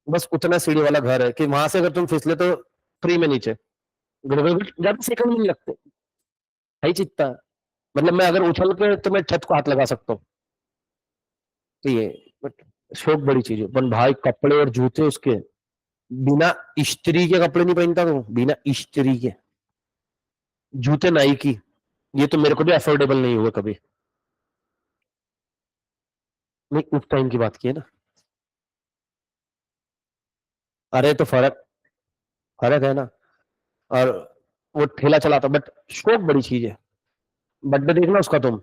A: बस उतना सीढ़ी वाला घर है कि वहां से अगर तुम फिसले तो फ्री में नीचे, गड़बड़ ज्यादा सेकंड नहीं लगते। है ही चित्ता। मतलब मैं अगर उछल के तो मैं छत को हाथ लगा सकता हूँ। तो ये बट शौक बड़ी चीज है। पर भाई कपड़े और जूते उसके बिना इस्त्री के कपड़े नहीं पहनता, तो बिना इस्त्री के जूते नाइकी, ये तो मेरे को भी अफोर्डेबल नहीं हुआ कभी। नहीं उस टाइम की बात की है ना। अरे तो फर्क फर्क है ना। और वो ठेला चलाता, बट शौक बड़ी चीज है। बर्थडे देखना उसका तुम,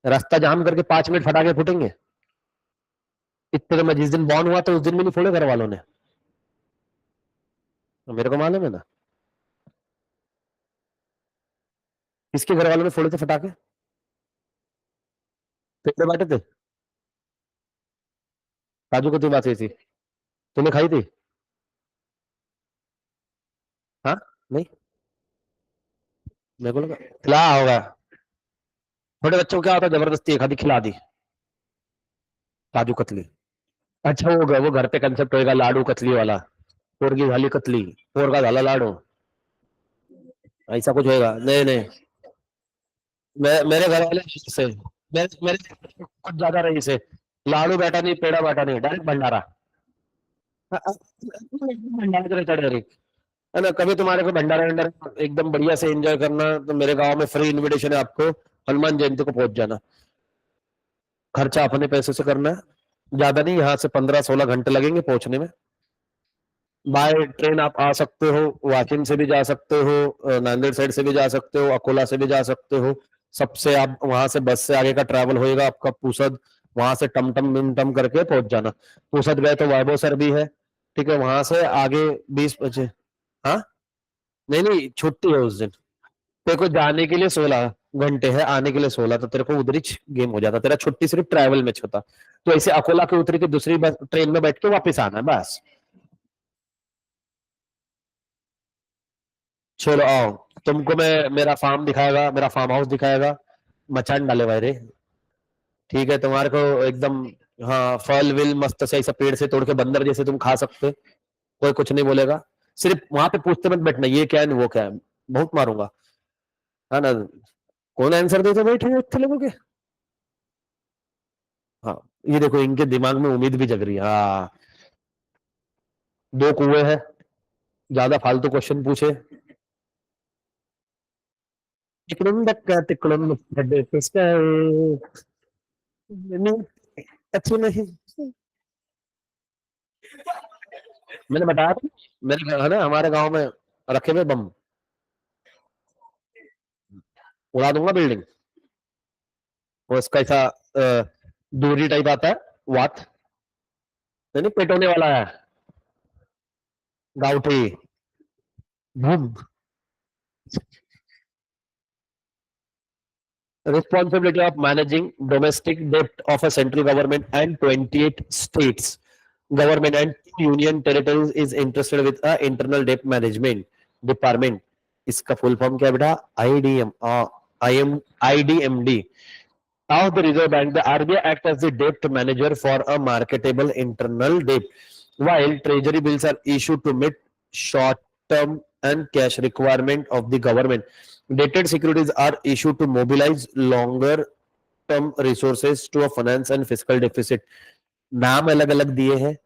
A: रास्ता जाम करके 5 मिनट फटाके फूटेंगे। इतने तो मैं जिस दिन बॉर्न हुआ तो उस दिन भी नहीं फोड़े घर वालों ने, तो मेरे को मालूम है ना किसके घर वालों ने फोड़े थे फटाके। पेड़ बैठे थे, काजू कतली बात हुई थी, तूने खाई थी। हाँ। नहीं, मेरे को लगा खिला होगा। छोटे बच्चों को क्या होता है, जबरदस्ती एक आधी खिला दी काजू कतली। अच्छा वो घर पे कंसेप्ट होएगा लाडू कतली वाला, पोरगी झाली कतली, पोरगा झाला लाडू, ऐसा कुछ होएगा। नहीं नहीं, मेरे घर वाले से मेरे मेरे कुछ ज्यादा रही से, लाडू बैठा नहीं, पेड़ा बैठा नहीं, डायरेक्ट भंडारा। भंडारे तो रहता डायरेक्ट, है ना। कभी तुम्हारे को भंडारा वंडारा एकदम बढ़िया से एंजॉय करना तो मेरे गांव में फ्री इनविटेशन है आपको, हनुमान जयंती को पहुंच जाना। खर्चा अपने पैसे से करना है, ज्यादा नहीं, यहाँ से 15-16 घंटे लगेंगे पहुंचने में। बाय ट्रेन आप आ सकते हो, वाकिम से भी जा सकते हो, नांदेड़ साइड से भी जा सकते हो, अकोला से भी जा सकते हो। सबसे आप वहां से बस से आगे का ट्रैवल होएगा आपका पूसद, वहां से टमटम विमटम करके पहुंच जाना। पूसद गए तो वैभव सर भी है, ठीक है, वहां से आगे 20 बजे। हाँ। नहीं नहीं, छुट्टी है उस दिन। तेरे को जाने के लिए 16 घंटे है, आने के लिए 16, तो तेरे को उधर ही गेम हो जाता, तेरा छुट्टी सिर्फ ट्रैवल में होता। तो ऐसे अकोला के उतरी के दूसरी बस ट्रेन में बैठ के वापस आना है बस। चलो आओ, तुमको मैं मेरा फार्म दिखाएगा, मेरा फार्म हाउस दिखाएगा, मचान डाले भाई रे। ठीक है, तुम्हारे को एकदम, हाँ, फल विल मस्त से ऐसा पेड़ से तोड़ के बंदर जैसे तुम खा सकते, कोई कुछ नहीं बोलेगा। सिर्फ वहां पे पूछते मत बैठना ये क्या है वो क्या है, बहुत मारूंगा, है ना। कौन आंसर देते बैठे हैं इतने लोगों के। हाँ, ये देखो इनके दिमाग में उम्मीद भी जग रही है। हाँ, 2 कुएं हैं, ज्यादा फालतू क्वेश्चन पूछे। तिकडून धक्का तिकडून मुक्का किसका है? नहीं, अच्छी नहीं। मैंने बताया था, मेरे घर है ना, हमारे गांव में रखे हुए बम, उड़ा दूंगा बिल्डिंग। वो इसका ऐसा दूरी टाइप आता है, वात, नहीं नहीं, पेटोने वाला है, गाउठी, boom. Responsibility of managing domestic debt of a central government and 28 states government and union territories is interested with a internal debt management department. इसका फुल फॉर्म क्या है बेटा? IDM, IM, IDMD of the Reserve Bank. The RBI act as the debt manager for a marketable internal debt, while treasury bills are issued to meet short-term and cash requirement of the government. Dated securities are issued to mobilize longer-term resources to a finance and fiscal deficit. नाम अलग अलग दिए हैं,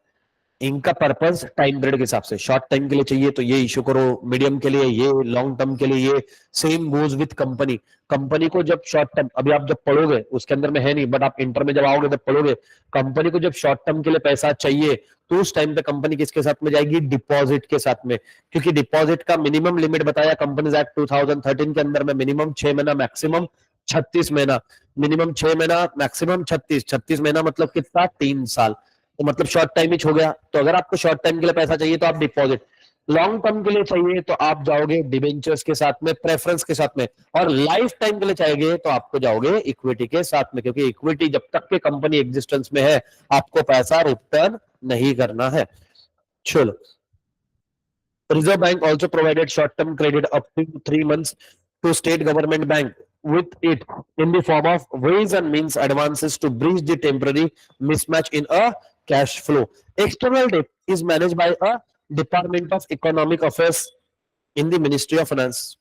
A: इनका purpose time period के हिसाब से, short time के लिए चाहिए तो ये इशू करो, मीडियम के लिए ये, लॉन्ग टर्म के लिए ये। Same goes with company. Company को जब शॉर्ट टर्म, अभी आप जब पढ़ोगे उसके अंदर में है नहीं, बट आप इंटर में जब आओगे तब पढ़ोगे, कंपनी को जब शॉर्ट टर्म के लिए पैसा चाहिए तो उस टाइम पे कंपनी किसके साथ में जाएगी? डिपॉजिट के साथ में। क्योंकि डिपॉजिट का मिनिमम लिमिट बताया कंपनीज एक्ट 2013 के अंदर में, मिनिमम 6 महीना, मैक्सिमम 36 महीना। मिनिमम 6 महीना, मैक्सिमम 36 महीना, मतलब कितना? 3 साल। तो मतलब शॉर्ट टाइम ही हो गया। तो अगर आपको शॉर्ट टाइम के लिए पैसा चाहिए तो आप डिपॉजिट, लॉन्ग टर्म के लिए चाहिए तो आप जाओगे डिबेंचर्स के साथ में, प्रेफरेंस के साथ में, और लाइफ टाइम के लिए चाहिए तो आपको जाओगे इक्विटी के साथ में, क्योंकि इक्विटी जब तक के कंपनी एग्जिस्टेंस में है आपको पैसा रिटर्न नहीं करना है। चलो, Reserve Bank also provided short-term credit up to 3 months to state government bank with it in the form of ways and means advances to bridge the temporary mismatch in a cash flow. External debt is managed by a Department of Economic Affairs in the Ministry of Finance.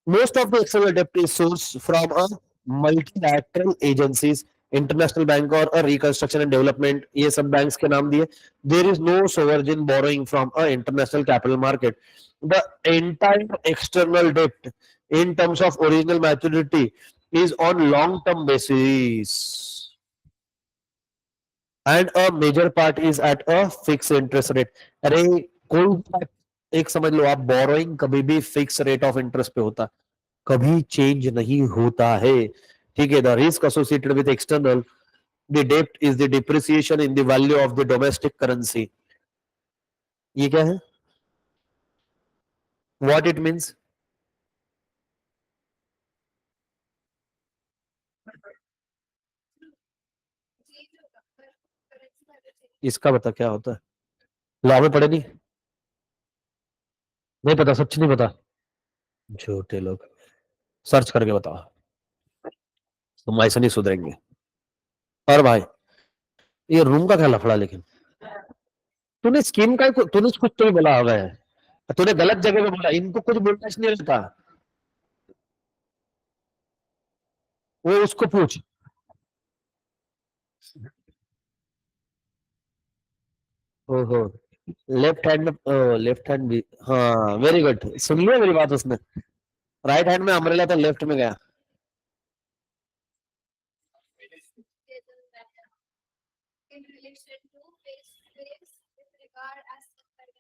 A: Most of the external debt is sourced from a multilateral agencies, international bank और reconstruction and development, ये सब banks के नाम दिए. There is no sovereign borrowing from a international capital market. The entire external debt in terms of original maturity is on long term basis and a major part is at a fixed interest rate. अरे कोई एक समझ लो, आप borrowing कभी भी fix rate of interest पे होता, कभी चेंज नहीं होता है. ठीक है. The risk associated with external the डेब्ट is the depreciation in the value of the domestic currency. ये क्या है? What it means? इसका बता क्या होता है. लॉ में पढ़े नहीं? नहीं पता, सच नहीं पता. झूठे लोग. सर्च करके बताओ, तुम ऐसे नहीं सुधरेंगे. और भाई ये रूम का क्या लफड़ा? लेकिन तूने स्कीम का तूने कुछ तो ही बोला होगा है. तूने गलत जगह पे बोला. इनको कुछ बोलना नहीं रहता. वो उसको पूछ. ओहो, लेफ्ट हैंड में, लेफ्ट हैंड भी. हाँ वेरी गुड, सुन लिया मेरी बात उसने. राइट हैंड में अम्ब्रेला तो लेफ्ट में गया.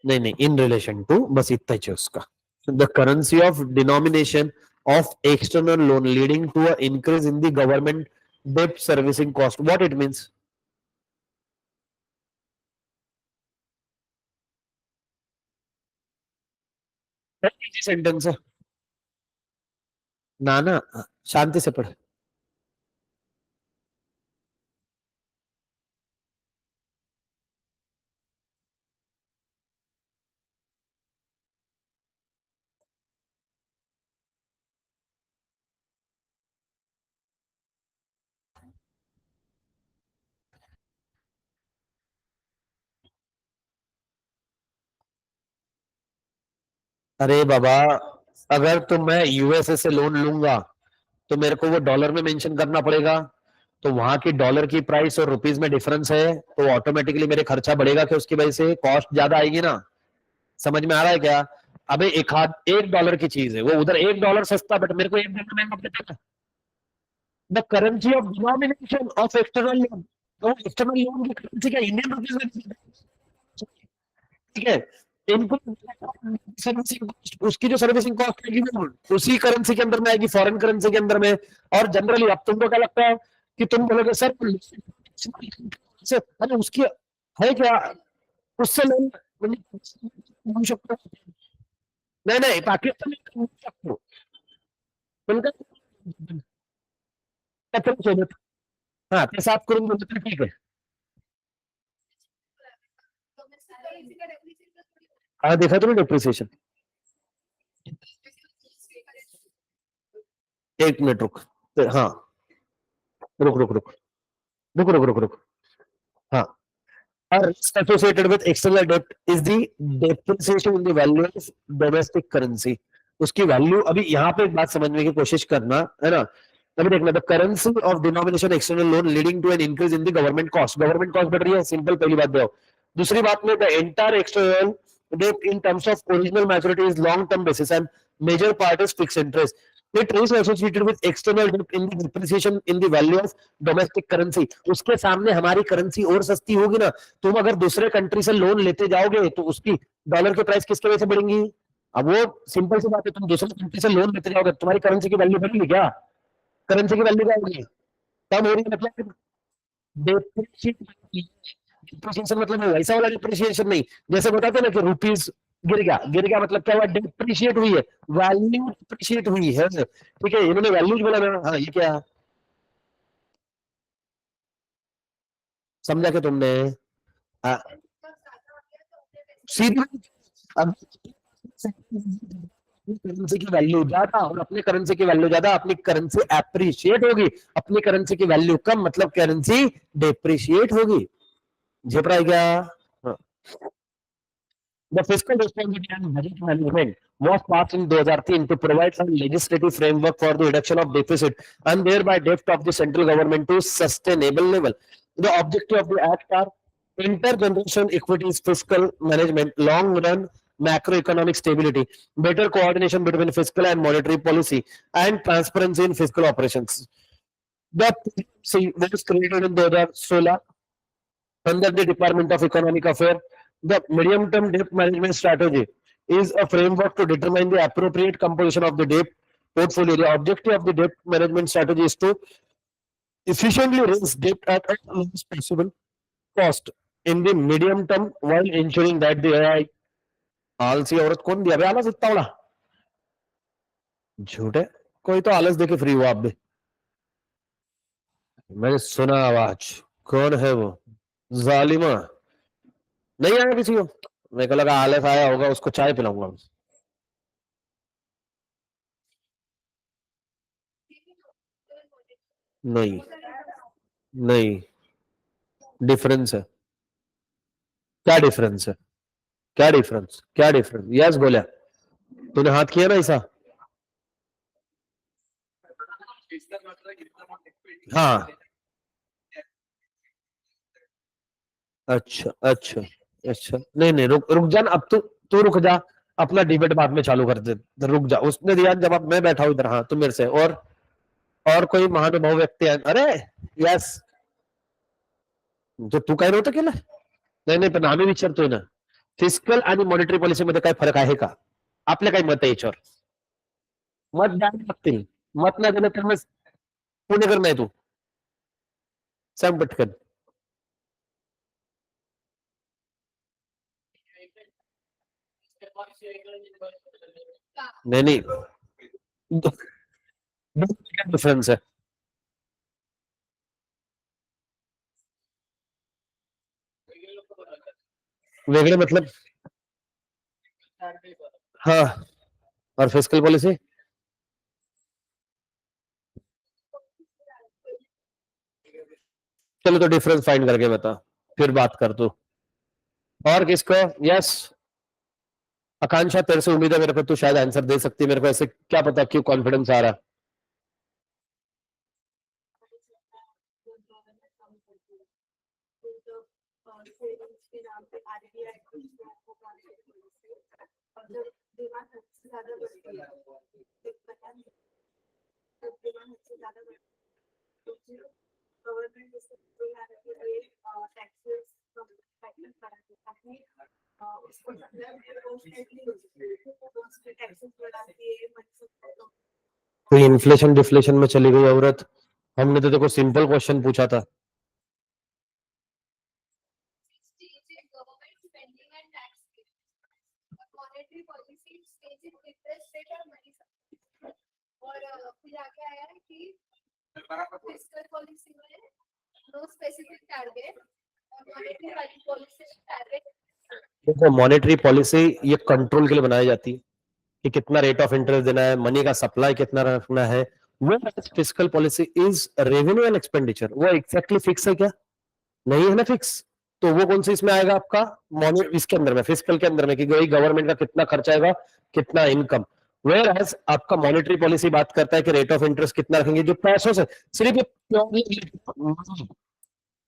A: नहीं नहीं, इन रिलेशन टू, बस इतना ही उसका. The currency of denomination of external loan leading to a increase in the government debt servicing cost. What it means? Easy sentence है ना. ना, शांति से पढ़. अरे बाबा, अगर तो मैं यूएसए से लोन लूंगा तो मेरे को वो डॉलर में मेंशन करना पड़ेगा. तो वहां की डॉलर की प्राइस और रुपीज में डिफरेंस है, तो ऑटोमेटिकली मेरे खर्चा बढ़ेगा कि उसकी वजह से कॉस्ट ज्यादा आएगी ना. समझ में आ रहा है क्या? अबे $1 की चीज है, वो उधर $1 सस्ता, बट मेरे को $1 महंगा पड़ेगा. The currency of denomination of external loan. तो एक्सटर्नल लोन की करेंसी क्या इंडियन रुपीज में? ठीक है. इनको सर्विसिंग, उसकी जो सर्विसिंग कॉस्ट आएगी वो उसी करेंसी के अंदर में आएगी, फॉरेन करेंसी के अंदर में. और जनरली अब तुमको क्या लगता है कि तुम बोलोगे सर अरे उसकी है क्या, उससे लोन मिल सकता है? नहीं नहीं, पाकिस्तान में सोबत. हाँ ते साफ करून बोलतो तर ठीक आहे. हाँ देखा तुमने डिप्रिसिएशन. एक मिनट रुक. हाँ रुक रुक रुक रुक रुक रुक रुक. हाँ. Risk associated with external debt is the depreciation in the value of domestic currency. उसकी वैल्यू, अभी यहाँ पे एक बात समझने की कोशिश करना है ना. अभी देखना, the currency of denomination external loan leading to an increase in the government cost. Government cost बढ़ रही है, सिंपल पहली बात देखो. दूसरी बात में the entire external debt in terms of original maturity is long term basis and major part is fixed interest. It is associated with external debt in the depreciation in the value of domestic currency. उसके सामने हमारी currency और सस्ती होगी ना. तुम अगर दूसरे कंट्री से लोन लेते जाओगे तो उसकी डॉलर की प्राइस किसके वजह से बढ़ेंगी? अब वो सिंपल सी बात है, तुम दूसरे कंट्री से लोन लेते जाओगे तुम्हारी करेंसी की वैल्यू बढ़ेगी क्या? करेंसी की वैल्यू क्या होगी? कम हो रही है. मतलब डिप्रिशिएशन मतलब वैसा वाला डिप्रिशिएशन नहीं, जैसे बताते ना कि रुपीज गिर गया मतलब क्या हुआ, डिप्रिशिएट हुई है, वैल्यू डिप्रिशिएट हुई है, ठीक है, इन्होंने वैल्यूज बोला ना, हाँ ये क्या समझा क्या तुमने? हाँ, सीधी अब करेंसी की वैल्यू ज्यादा और अपने करेंसी की वैल्यू ज्यादा, अपनी करेंसी एप्रिशिएट होगी, अपनी करेंसी की वैल्यू कम मतलब करेंसी डिप्रिशिएट होगी। झेप रहा है क्या? हाँ। The fiscal responsibility and budget management was passed in 2003 to provide some legislative framework for the reduction of deficit and thereby debt of the central government to sustainable level. The objective of the act are intergenerational equities, fiscal management, long-run macroeconomic stability, better coordination between fiscal and monetary policy, and transparency in fiscal operations. The PMC was created in 2016 under the Department of Economic Affairs. The medium-term debt management strategy is a framework to determine the appropriate composition of the debt portfolio. The objective of the debt management strategy is to efficiently raise debt at a lowest possible cost in the medium term while ensuring that the AI आलसी औरत कौन दिया बे आलस इतना बड़ा? झूठे, कोई तो आलस देके फ्री हुआ आप भी। मैंने सुना आवाज, कौन है वो? जालिमा नहीं आया किसी को? मेरे को लगा आलस आया होगा, उसको चाय पिलाऊंगा। नहीं नहीं, डिफरेंस है। क्या डिफरेंस है? क्या डिफरेंस? क्या डिफरेंस? यस बोला, तूने हाथ किया ना ऐसा? हाँ, अच्छा अच्छा अच्छा, नहीं नहीं, रुक रुक जा ना, अब तू रुक जा, अपना डिबेट बाद में चालू कर दे, तो रुक जा, उसने दिया जवाब, मैं बैठा हूं इधर, हाँ तुम मेरे से, और कोई महानुभाव व्यक्ति है? अरे यस, जो तू काय नव्हतं केलं? नाही नाही, पण आम्ही विचारतोय ना, फिस्कल आणि मॉनिटरी पॉलिसीमध्ये काय फरक आहे का? आपलं काय मत आहे याच्यावर? मत द्यावे लागतील, मत नाही दिलं तर मग पुणेकर नाही तू, सांग पटकन. नहीं नहीं, क्या डिफरेंस है? वेगळे मतलब? हाँ, और फिस्कल पॉलिसी? चलो तो डिफरेंस फाइंड करके बता, फिर बात कर तू। और किसको? यस, आकांक्षा तेरे से उम्मीद है मेरे को तू शायद आंसर दे सकती है, मेरे को ऐसे क्या पता क्यों कॉन्फिडेंस आ रहा। तो इन्फ्लेशन डिफ्लेशन में चली गई औरत, हमने तो देखो सिंपल क्वेश्चन पूछा था।
B: और फिर आगे आया है कि फिस्कल पॉलिसी में नो स्पेसिफिक टारगेट और मॉनेटरी पॉलिसी टारगेट।
A: देखो मॉनेटरी पॉलिसी ये कंट्रोल के लिए बनाई जाती है कि कितना रेट ऑफ इंटरेस्ट देना है, मनी का सप्लाई कितना रखना है। वो fiscal policy is revenue and expenditure, वो एग्जैक्टली फिक्स है क्या? नहीं है ना फिक्स, तो वो कौन सी इसमें आएगा आपका? इसके अंदर में, फिस्कल के अंदर में, कि गवर्नमेंट का कितना खर्चा आएगा, कितना इनकम। वेयर एज आपका मॉनेटरी पॉलिसी बात करता है कि रेट ऑफ इंटरेस्ट कितना रखेंगे, जो पैसों से सिर्फ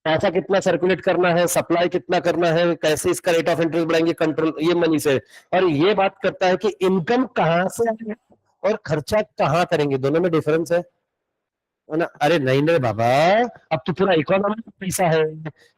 A: पैसा कितना सर्कुलेट करना है, सप्लाई कितना करना है, कैसे इसका रेट ऑफ इंटरेस्ट बढ़ाएंगे, कंट्रोल ये मनी से। और ये बात करता है कि इनकम कहां से आएगा और खर्चा कहां करेंगे, दोनों में डिफरेंस है ना? अरे नहीं नहीं बाबा, अब तो पूरा इकोनॉमी का पैसा है।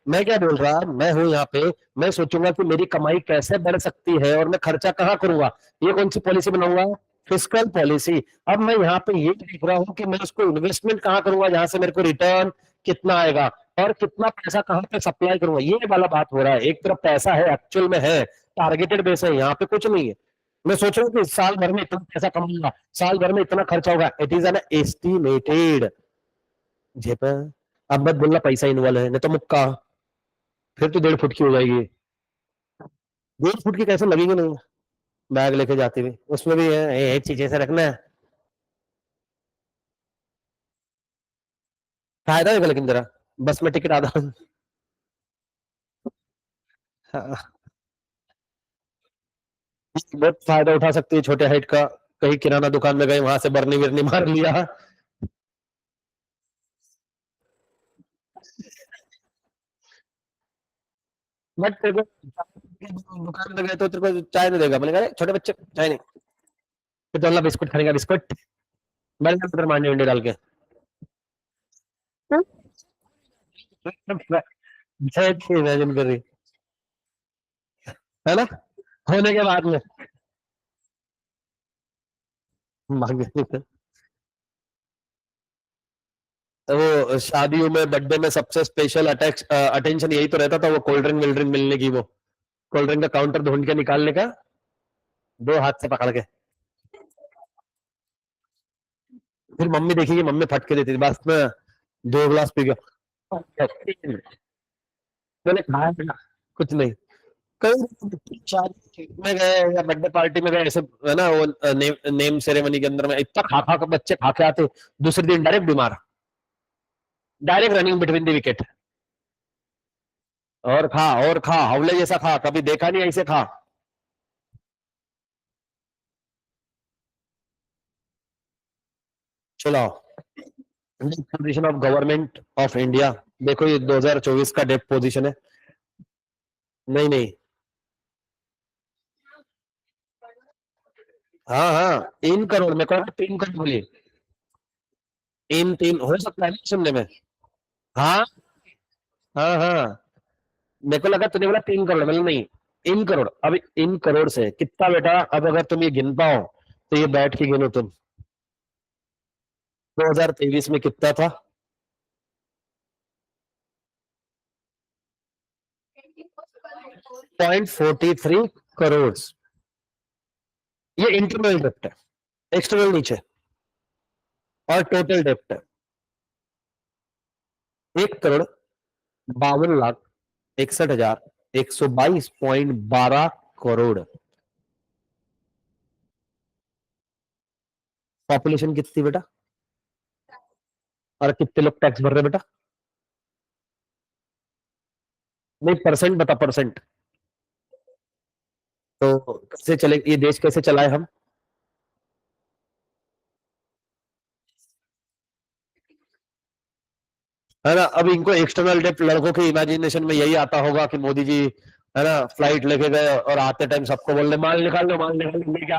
A: मैं क्या बोल रहा, मैं हूं यहाँ पे, मैं सोचूंगा कि मेरी कमाई कैसे बढ़ सकती है और मैं खर्चा कहाँ करूंगा, ये कौन सी पॉलिसी बनाऊंगा? Fiscal policy. अब मैं यहाँ पे ये देख रहा हूँ कि मैं उसको इन्वेस्टमेंट कहाँ करूंगा जहां से मेरे को रिटर्न कितना आएगा और कितना पैसा कहाँ पे सप्लाई करूंगा, ये वाला बात हो रहा है। एक तरफ पैसा है, एक्चुअल में है, टारगेटेड बेस है, यहाँ पे कुछ नहीं है। मैं सोच रहा हूँ कि साल भर में इतना पैसा कमाऊंगा, साल भर में इतना खर्चा होगा, इट इज एन एस्टिमेटेड। जेब अब मत बोलना पैसा इन्वॉल्व है, नहीं तो मुक्का, फिर तो 1.5 फुट की हो जाएगी। 1.5 फुट की कैसे लगेगी नहीं, बैग लेके जाते हुए उसमें भी है एक चीज ऐसे रखना है। फायदा होगा लेकिन तेरा, बस में टिकट आधा। हाँ, बहुत फायदा उठा सकती है छोटे हाइट का। कहीं किराना दुकान में गए, वहां से बरनी बिरनी मार लिया। बट तेरे को दुकान में गए तो तेरे को चाय नहीं देगा, बोलेगा अरे छोटे बच्चे चाय नहीं, फिर तो अल्लाह बिस्कुट खाने का बिस्कुट, मैंने मटर मांडे अंडे डाल के। इमेजिन कर रही है ना, होने के बाद में मांगे। तो वो शादियों में, बर्थडे में सबसे स्पेशल अटेंशन यही तो रहता था, वो कोल्ड ड्रिंक विल्ड ड्रिंक मिलने की, वो कोल्ड ड्रिंक का काउंटर ढूंढ के निकालने का, 2 हाथ से पकड़ के। फिर मम्मी देखी, मम्मी फटके देती थी, बस में 2 गिलास पी गया, मैंने खाया था, कुछ नहीं। कई शादी में गए या बर्थडे पार्टी में गए ऐसे, है ना, वो नेम सेरेमनी के अंदर में इतना खा खा कर बच्चे खा के आते, दूसरे दिन डायरेक्ट बीमार, direct running between the wicket, और खा हवले जैसा खा, कभी देखा नहीं ऐसे खा। चलो, position of government of India, देखो ये 2024 का डेप्थ पोजीशन है। नहीं नहीं, हाँ हाँ, 3 करोड़, मेरे को 3 करोड़ बोली, तीन तीन हो सकता है ना सुनने में। हाँ हाँ हाँ, मेरे को लगा तूने बोला 3 करोड़, मतलब नहीं, 3 करोड़। अब इन करोड़ से कितना बेटा, अब अगर तुम ये गिन पाओ तो ये बैठ के गिनो तुम, 2023 में कितना था? 0.43 करोड़। ये इंटरनल डेप्ट है, एक्सटर्नल नीचे, और टोटल डेप्ट है 1,52,61,122.12 करोड़। पॉपुलेशन कितनी बेटा, और कितने लोग टैक्स भर रहे हैं बेटा? नहीं, परसेंट बता, परसेंट। तो कैसे चले ये देश, कैसे चलाए हम? है ना, अब इनको एक्सटर्नल डेप्ट, लड़कों के इमेजिनेशन में यही आता होगा कि मोदी जी, है ना, फ्लाइट लेके गए और आते टाइम सबको बोल रहे माल निकाल लो, माल निकाल लो, लेके आ।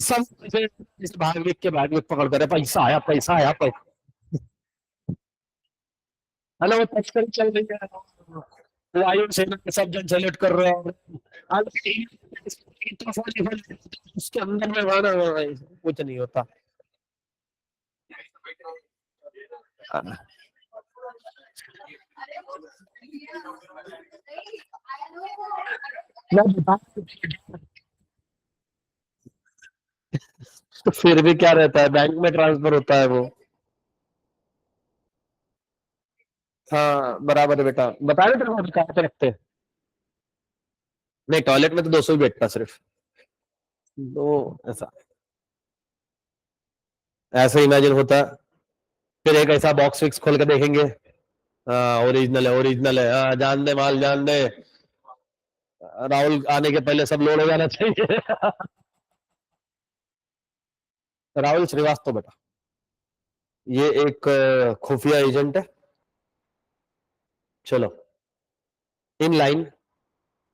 A: सब ऐसे इस भाग विक पकड़ कर, पैसा आया, पैसा आया, पैसा, है ना, वो तस्करी चल रही है, वायुसेना के सब जन सेलेक्ट कर रहे हैं, उसके अंदर में वाना कुछ नहीं होता। मैं बता, तो फिर भी क्या रहता है, बैंक में ट्रांसफर होता है वो। हाँ बराबर है बेटा, बता रहे तेरे को अभी कहाँ पे रखते हैं। नहीं, टॉयलेट में तो 200 ही बैठता सिर्फ, दो, ऐसा, ऐसा इमेजिन होता। फिर एक ऐसा बॉक्स फिक्स खोल के देखेंगे, हाँ ओरिजिनल है, ओरिजिनल है, हाँ जान दे माल, जान दे, राहुल आने के पहले सब लोड हो जाना चाहिए। राहुल श्रीवास्तव बेटा, ये एक खुफिया एजेंट है। चलो, in line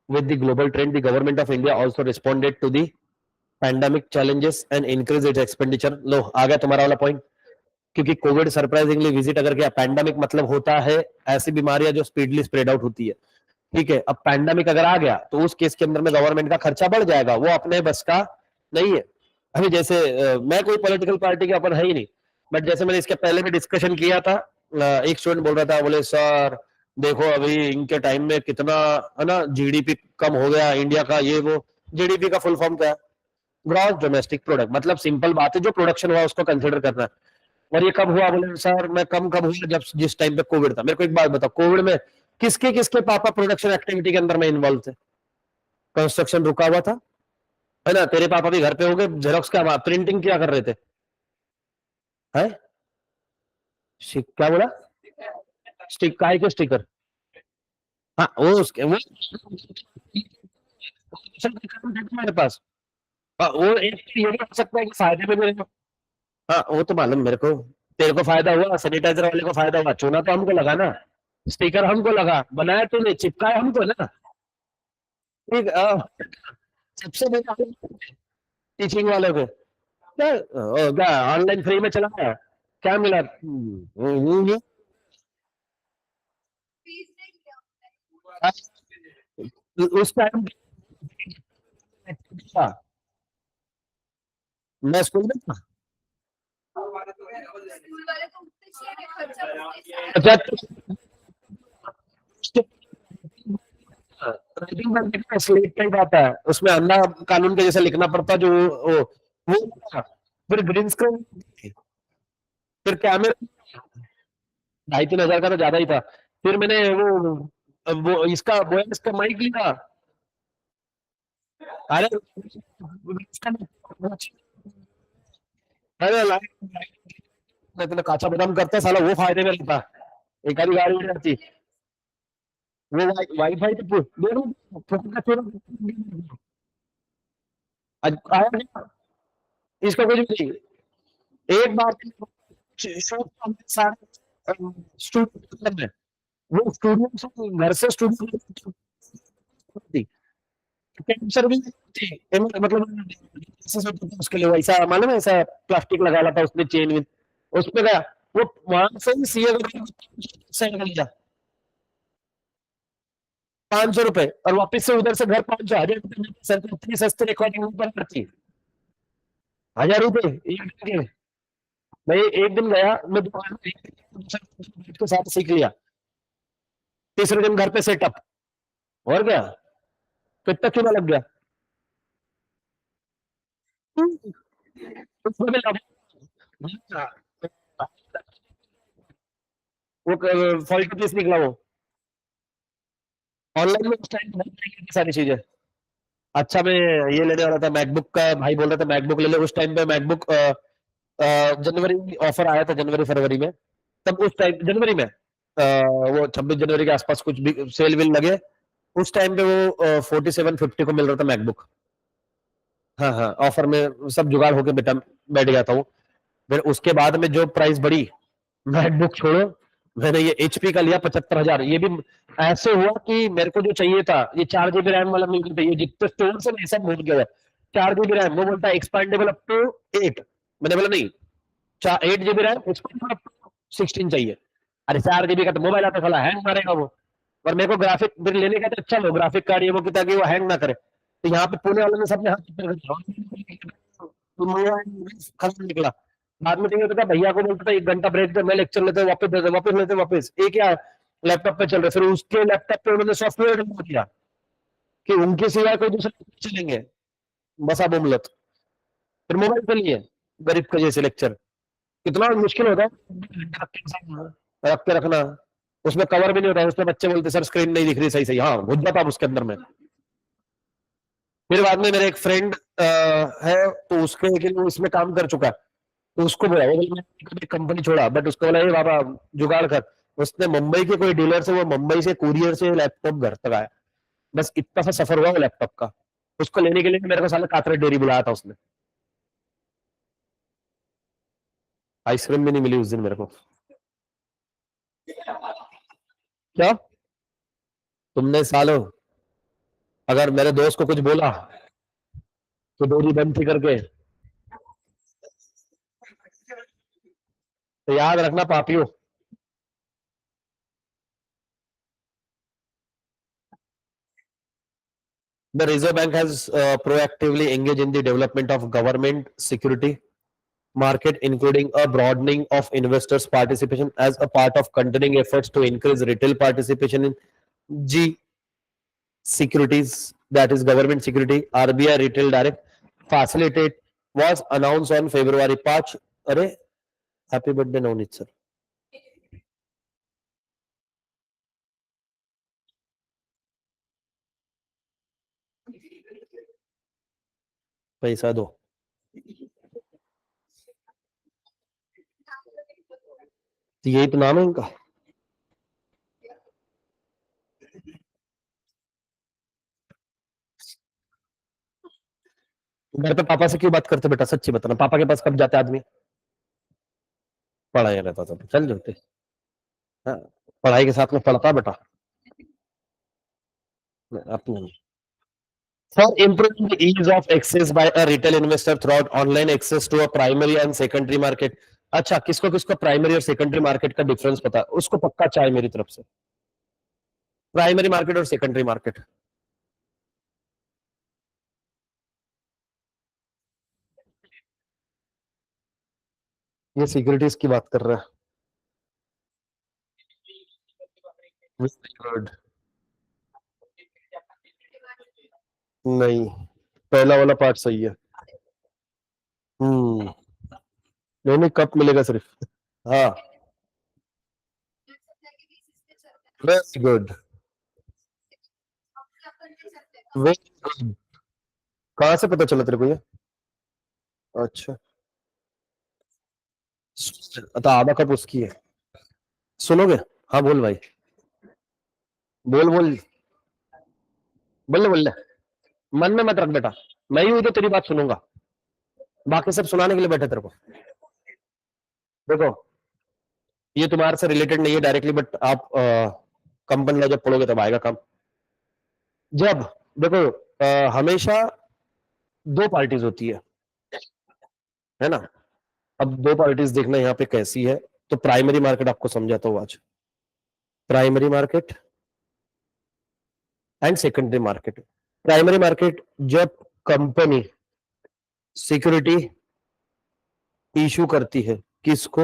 A: with the global trend, the government of India also responded to the pandemic challenges and increased its expenditure। लो आ गया तुम्हारा वाला पॉइंट, क्योंकि कोविड सरप्राइजिंगली विजिट अगर किया, पैंडेमिक मतलब होता है ऐसी बीमारियां जो स्पीडली स्प्रेड आउट होती है, ठीक है। अब पैंडेमिक अगर आ गया तो उस केस के अंदर में गवर्नमेंट का खर्चा बढ़ जाएगा, वो अपने बस का नहीं है। अभी जैसे मैं कोई पॉलिटिकल पार्टी के अपन है ही नहीं, बट जैसे मैंने इसके पहले भी डिस्कशन किया था, एक स्टूडेंट बोल रहा था, बोले सर देखो अभी इनके टाइम में कितना है ना, जीडीपी कम हो गया इंडिया का, ये वो। जीडीपी का फुल फॉर्म क्या है? Gross domestic product. मतलब सिंपल बात है, जो प्रोडक्शन हुआ उसको कंसिडर करना है। और ये कब हुआ? बोले सर मैं कब हुआ, जब जिस टाइम पे कोविड था। मेरे को एक बात बताओ, कोविड में किसके किसके पापा प्रोडक्शन एक्टिविटी के अंदर में इन्वॉल्व थे? कंस्ट्रक्शन रुका हुआ था, है ना? तेरे पापा भी घर पे होंगे, जेरोक्स क्या प्रिंटिंग क्या कर रहे थे? है? क्या बोला? स्टिक काय के स्टिकर? हाँ वो उसके वो मेरे पास। हाँ, वो एक तो ये भी हो सकता है कि फायदे में मेरे को। हाँ वो तो मालूम मेरे को। तेरे को फायदा हुआ, सैनिटाइजर वाले को फायदा हुआ, चूना तो हमको लगा ना, स्टिकर हमको लगा, बनाया तूने, चिपकाया हमको ना। ठीक सबसे बड़ा टीचिंग वाले को क्या, क्या ऑनलाइन फ्री में चला है? क्या मिला?
B: फीस नहीं लिया होता
A: उस टाइम मैं स्कूल में था।
B: है। स्कूल वाले तो उतने चाहिए खर्चा उतने ही
A: अच्छा,
B: सारा
A: राइटिंग करने का स्लेट टाइप आता है, उसमें अन्ना कानून के जैसे लिखना पड़ता, जो वो फिर ग्रीन स्क्रीन, फिर कैमरा। 2,500-3,000 का तो ज्यादा ही था। फिर मैंने वो इसका माइक लिया। अरे अरे मैं तो काचा बदाम करता साला, वो फायदे में रहता। एक आधी गाड़ी उड़ जाती। वो वाईफाई तो देखो, फोन का छोड़ो। आज आया नहीं, इसका कुछ भी नहीं। एक बार शूट सारे स्टूडियो में, वो स्टूडियो से घर से स्टूडियो थी, कैंसर भी थी। मतलब उसके लिए वैसा मालूम है, ऐसा प्लास्टिक लगा था उसने चेन में, उसमें गया। वो वहां से ही सीए से निकल गया, 500 रुपए, और वापस से उधर से घर पहुंच जाओ 1,000 रुपए। सर को इतनी सस्ती रिकॉर्डिंग ऊपर करती, 1,000 रुपए एक दिन के। मैं एक दिन गया, मैं दुकान में के साथ सीख लिया, तीसरे दिन घर पे सेटअप। और क्या, कितना चूना लग गया उसमें भी लगा। वो फॉल्टी पीस निकला वो। ऑनलाइन में उस टाइम बहुत महंगी थी सारी चीजें। अच्छा मैं ये लेने वाला था मैकबुक का, भाई बोल रहा था मैकबुक ले ले। उस टाइम पे मैकबुक जनवरी ऑफर आया था, जनवरी फरवरी में। तब उस टाइम जनवरी में वो 26 जनवरी के आसपास कुछ भी सेल विल लगे। उस टाइम पे वो 4750 को मिल रहा था मैकबुक। हाँ हाँ, ऑफर में सब जुगाड़ होके बेटा बैठ गया था वो। फिर उसके बाद में जो प्राइस बढ़ी, मैकबुक छोड़ो, मैंने ये एचपी का लिया 75,000। ये भी ऐसे हुआ कि मेरे को जो चाहिए था, ये 4 GB रैम वाला मिल गया था, ये जितने स्टोर से नहीं सब भूल गया। 4 GB रैम, वो बोलता है एक्सपांडेबल अप टू 8। मैंने बोला नहीं, 8 GB RAM expandable up to 16 चाहिए। अरे 4 GB का तो मोबाइल आता साला, हैंग मारेगा वो। और मेरे को ग्राफिक फिर लेने का तो अच्छा लो ग्राफिक कार्ड, ये वो कि ताकि वो हैंग ना करे। तो यहाँ पे पुणे वाले ने सबने हाथ पकड़ दिया। तो खत्म निकला। बाद में चाहिए था, भैया को बोलता था 1 घंटा ब्रेक दे, मैं लेक्चर लेते वापस देते, वापस लेते वापस एक या लैपटॉप पे चल रहे। फिर उसके लैपटॉप पे उन्होंने सॉफ्टवेयर डाउनलोड किया कि उनके सिवाय कोई दूसरे चलेंगे, बसा बुमलत। फिर मोबाइल पे लिए गरीब के जैसे लेक्चर। कितना मुश्किल होता है रख के रखना। उसमें कवर भी नहीं होता, उसमें बच्चे बोलते सर स्क्रीन नहीं दिख रही सही सही, हाँ घुस जाता आप उसके अंदर में। फिर बाद में मेरे एक फ्रेंड है, तो उसके के लिए इसमें काम कर चुका है। तो उसको बोला, वो बोला, मैंने कभी कंपनी छोड़ा, बट उसको बोला ये बाबा जुगाड़ कर। उसने मुंबई के कोई डीलर से, वो मुंबई से कुरियर से लैपटॉप घर तक आया। बस इतना सा सफर हुआ वो लैपटॉप का। उसको लेने के लिए मेरे को साला कातरा डेयरी बुलाया था उसने। आइसक्रीम भी नहीं मिली उस दिन मेरे को। क्या? तुमने सालो अगर मेरे दोस्त को कुछ बोला तो डोरी बंद थी करके, तो याद रखना पापियो। The Reserve Bank has proactively engaged in the development of government security market, including a broadening of investors' participation as a part of continuing efforts to increase retail participation in G securities, that is government security. RBI retail direct facilitate was announced on February 5. अरे happy birthday Navneet sir. पैसा दो. तो यही तो नाम है इनका. घर पे पापा से क्यों बात करते बेटा, सच्ची बताना, पापा के पास कब जाते आदमी? पढ़ाई रहता था तो चल जाते. हाँ, पढ़ाई के साथ में पढ़ता बेटा अपने. For improving the ease of access by a retail investor throughout online access to a primary and secondary market. अच्छा, किसको किसको प्राइमरी और सेकेंडरी मार्केट का डिफरेंस पता है? उसको पक्का चाय मेरी तरफ से. प्राइमरी मार्केट और सेकेंडरी मार्केट. ये सिक्योरिटीज की बात कर रहा है. गुड. नहीं, पहला वाला पार्ट सही है. नहीं नहीं, कप मिलेगा सिर्फ. हाँ. Very good. Very good. कहाँ से पता चला तेरे को ये? अच्छा, तो आधा कप उसकी है. सुनोगे? हाँ बोल भाई. बोल बोल. बोल ले. मन में मत रख बेटा, मैं ही हूं तो तेरी बात सुनूंगा, बाकी सब सुनाने के लिए बैठे तेरे को. देखो, ये तुम्हारे से रिलेटेड नहीं है डायरेक्टली, बट आप कंपनी में जब पढ़ोगे तब आएगा काम. जब देखो, हमेशा दो पार्टीज होती है ना. अब दो पार्टीज देखना यहाँ पे कैसी है. तो प्राइमरी मार्केट आपको समझाता हूँ आज. Primary market and secondary market. Primary market जब कंपनी सिक्योरिटी इशू करती है, किसको?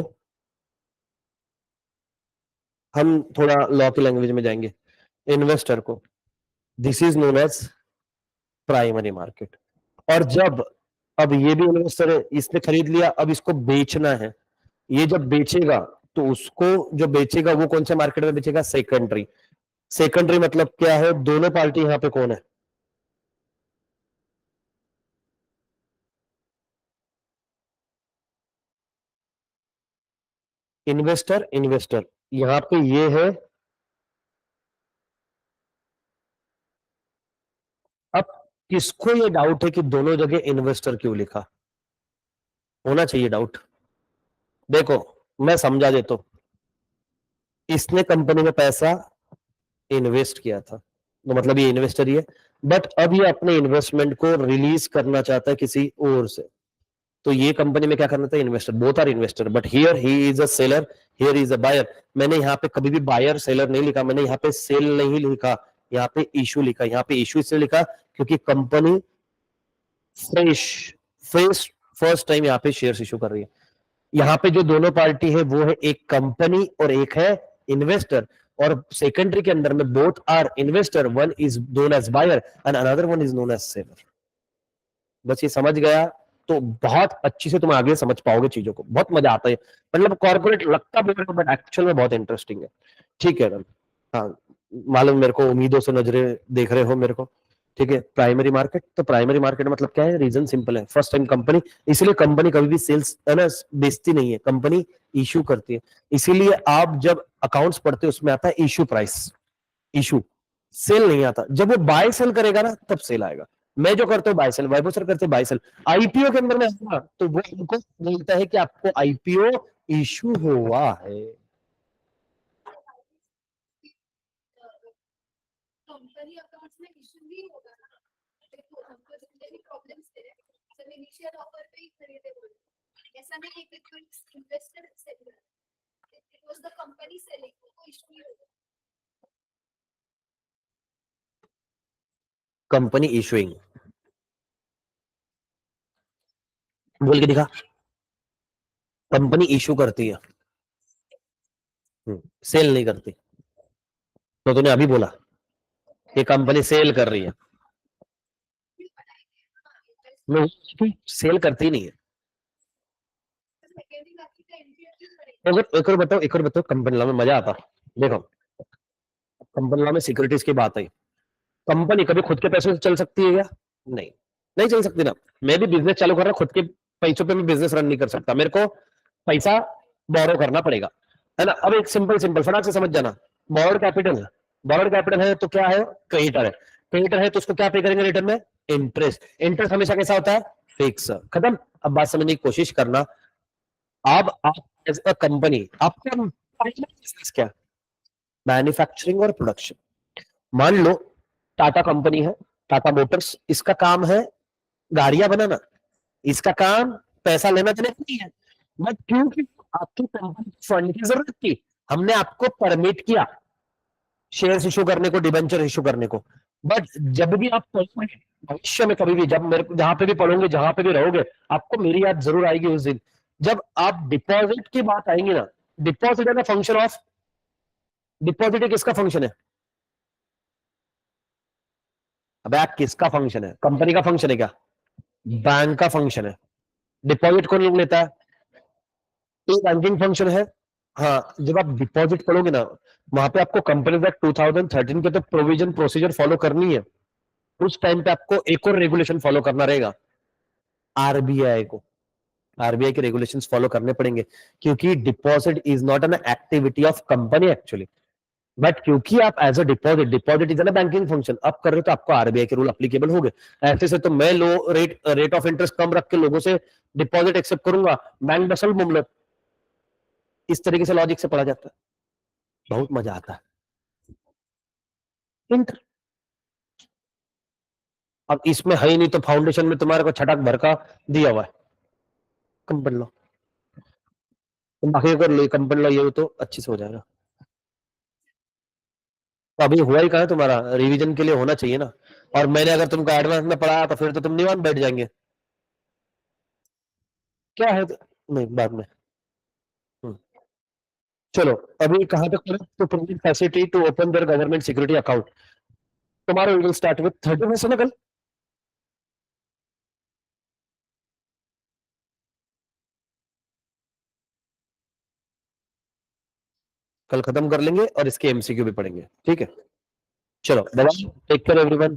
A: हम थोड़ा लॉ की लैंग्वेज में जाएंगे. इन्वेस्टर को. This is known as primary market. और जब, अब ये भी इन्वेस्टर है, इसने खरीद लिया, अब इसको बेचना है. ये जब बेचेगा तो उसको, जो बेचेगा वो कौन से मार्केट में बेचेगा? सेकेंडरी. सेकेंडरी मतलब क्या है? दोनों पार्टी यहाँ पे कौन है? इन्वेस्टर. इन्वेस्टर यहाँ पे ये है. अब किसको ये डाउट है कि दोनों जगह इन्वेस्टर क्यों लिखा? होना चाहिए डाउट. देखो, मैं समझा देता हूं. इसने कंपनी में पैसा इन्वेस्ट किया था, तो मतलब ये इन्वेस्टर ही है. बट अब ये अपने इन्वेस्टमेंट को रिलीज करना चाहता है किसी और से. तो ये कंपनी में क्या करना था? Investor. Both are investor, but here he is a seller, here is a buyer. मैंने यहाँ पे कभी भी बायर सेलर नहीं लिखा, मैंने यहाँ पे सेल नहीं लिखा, यहाँ पे इशू लिखा. यहाँ पे इशू इसलिए लिखा क्योंकि company fresh fresh first time यहाँ पे शेयर्स इशू कर रही है. यहाँ पे जो दोनों पार्टी है वो है एक कंपनी और एक है इन्वेस्टर. और सेकेंडरी के अंदर में both are investor, one is known as buyer and another one is known as seller. बस ये समझ गया तो बहुत अच्छी से तुम आगे समझ पाओगे चीजों को. बहुत मजा आता है, मतलब कॉर्पोरेट लगता भी, बट एक्चुअल में बहुत इंटरेस्टिंग है. ठीक है. हाँ, मालूम मेरे को, उम्मीदों से नजरें देख रहे हो मेरे को. ठीक है. प्राइमरी मार्केट, तो प्राइमरी मार्केट मतलब क्या है? रीजन सिंपल है, फर्स्ट टाइम कंपनी. इसलिए कंपनी कभी भी सेल्स है ना बेचती नहीं है, कंपनी इशू करती है. इसीलिए आप जब अकाउंट्स पढ़ते हो उसमें आता है इशू प्राइस. इशू, सेल नहीं आता. जब वो बाय सेल करेगा ना तब सेल आएगा. मैं जो करता हूँ बाय सेल, वैभव सर करते बाय सेल. आईपीओ के अंदर में आएगा तो वो उनको बोलता है कि आपको आईपीओ इशू हुआ है.
B: कंपनी अकाउंट्स में इशू भी होगा ना. देखो, हमको जितने भी प्रॉब्लम्स थे सब इनिशियल ऑफर पे ही खरीदे बोले. ऐसा नहीं है कि कोई investor sell, it was the company selling, कोई इशू नहीं होगा.
A: कंपनी इशूइंग बोल के दिखा. कंपनी इशू करती है, सेल नहीं करती। तो तूने अभी बोला कि कंपनी सेल कर रही है, सेल करती नहीं है। एक और बताओ कंपनी लॉ में मजा आता। देखो, कंपनी लॉ में सिक्योरिटीज की बात आई। कंपनी कभी खुद के पैसों से चल सकती है क्या? नहीं, नहीं चल सकती ना। मैं भी बिजनेस चालू कर रहा हूँ, खुद के पैसों पे मैं बिजनेस रन नहीं कर सकता, मेरे को पैसा बोरो करना पड़ेगा, है ना। अब एक सिंपल सिंपल फटाक से समझ जाना, बोरोड कैपिटल है, बोरोड कैपिटल है तो क्या है, क्रेडिटर है, क्रेडिटर है तो उसको क्या पे करेंगे रिटर्न में, इंटरेस्ट। इंटरेस्ट हमेशा कैसा होता है, फिक्स, खत्म। अब बात समझने की कोशिश करना। अब आप एज अ कंपनी, आपका बिजनेस क्या, मैन्युफैक्चरिंग और प्रोडक्शन। मान लो टाटा कंपनी है, टाटा मोटर्स, इसका काम है गाड़ियां बनाना, इसका काम पैसा लेना देना नहीं है। बट क्योंकि आपकी कंपनी फंड की जरूरत थी, हमने आपको परमिट किया शेयर इशू करने को, डिबेंचर इशू करने को। बट जब भी आप पढ़ोगे, भविष्य में कभी भी जब मेरे जहां पे भी पढ़ोगे, जहां पे भी रहोगे, आपको मेरी याद जरूर आएगी उस दिन जब आप डिपॉजिट की बात आएंगी ना। डिपॉजिट है ना फंक्शन ऑफ, डिपॉजिट किसका फंक्शन है, अब आप किसका फंक्शन है, कंपनी का फंक्शन है क्या, बैंक का फंक्शन है। डिपॉजिट कौन लेता है, ये बैंकिंग फंक्शन है। हाँ, जब आप डिपॉजिट करोगे ना, वहां पे आपको कंपनी एक्ट 2013 के तो प्रोविजन प्रोसीजर फॉलो करनी है। उस टाइम पे आपको एक और रेगुलेशन फॉलो करना रहेगा, आरबीआई को, आरबीआई के रेगुलेशंस फॉलो करने पड़ेंगे, क्योंकि deposit is not an activity of company actually. But क्योंकि आप as a deposit, deposit is an banking function आप कर रहे हो, तो आपको आरबीआई के रूल अप्लीकेबल हो गए। ऐसे से तो मैं लो रेट ऑफ इंटरेस्ट कम रख के लोगों से डिपॉजिट एक्सेप्ट करूंगा, बैंक दसल मुमलत। इस तरीके से लॉजिक से पढ़ा जाता है, बहुत मजा आता है। इंटर अब इसमें है ही नहीं तो फाउंडेशन में तुम्हारे को छटाक भर का दिया हुआ है कंपनी लो, तुम बाकी अगर लो कंपनी लो ये तो अच्छी से हो जाएगा। तो अभी हुआ ही कहा है तुम्हारा, रिवीजन के लिए होना चाहिए ना। और मैंने अगर तुमको एडवांस में पढ़ाया तो फिर तो तुम निवान बैठ जाएंगे। क्या है नहीं बाद में। हम्म, चलो अभी कहां तक पढ़े, तो provide facility to open their government security account. तुम्हारा विल स्टार्ट विद 30 से ना कल, कल खत्म कर लेंगे और इसके एमसीक्यू भी पढ़ेंगे, ठीक है। चलो बाय, टेक केयर एवरीवन।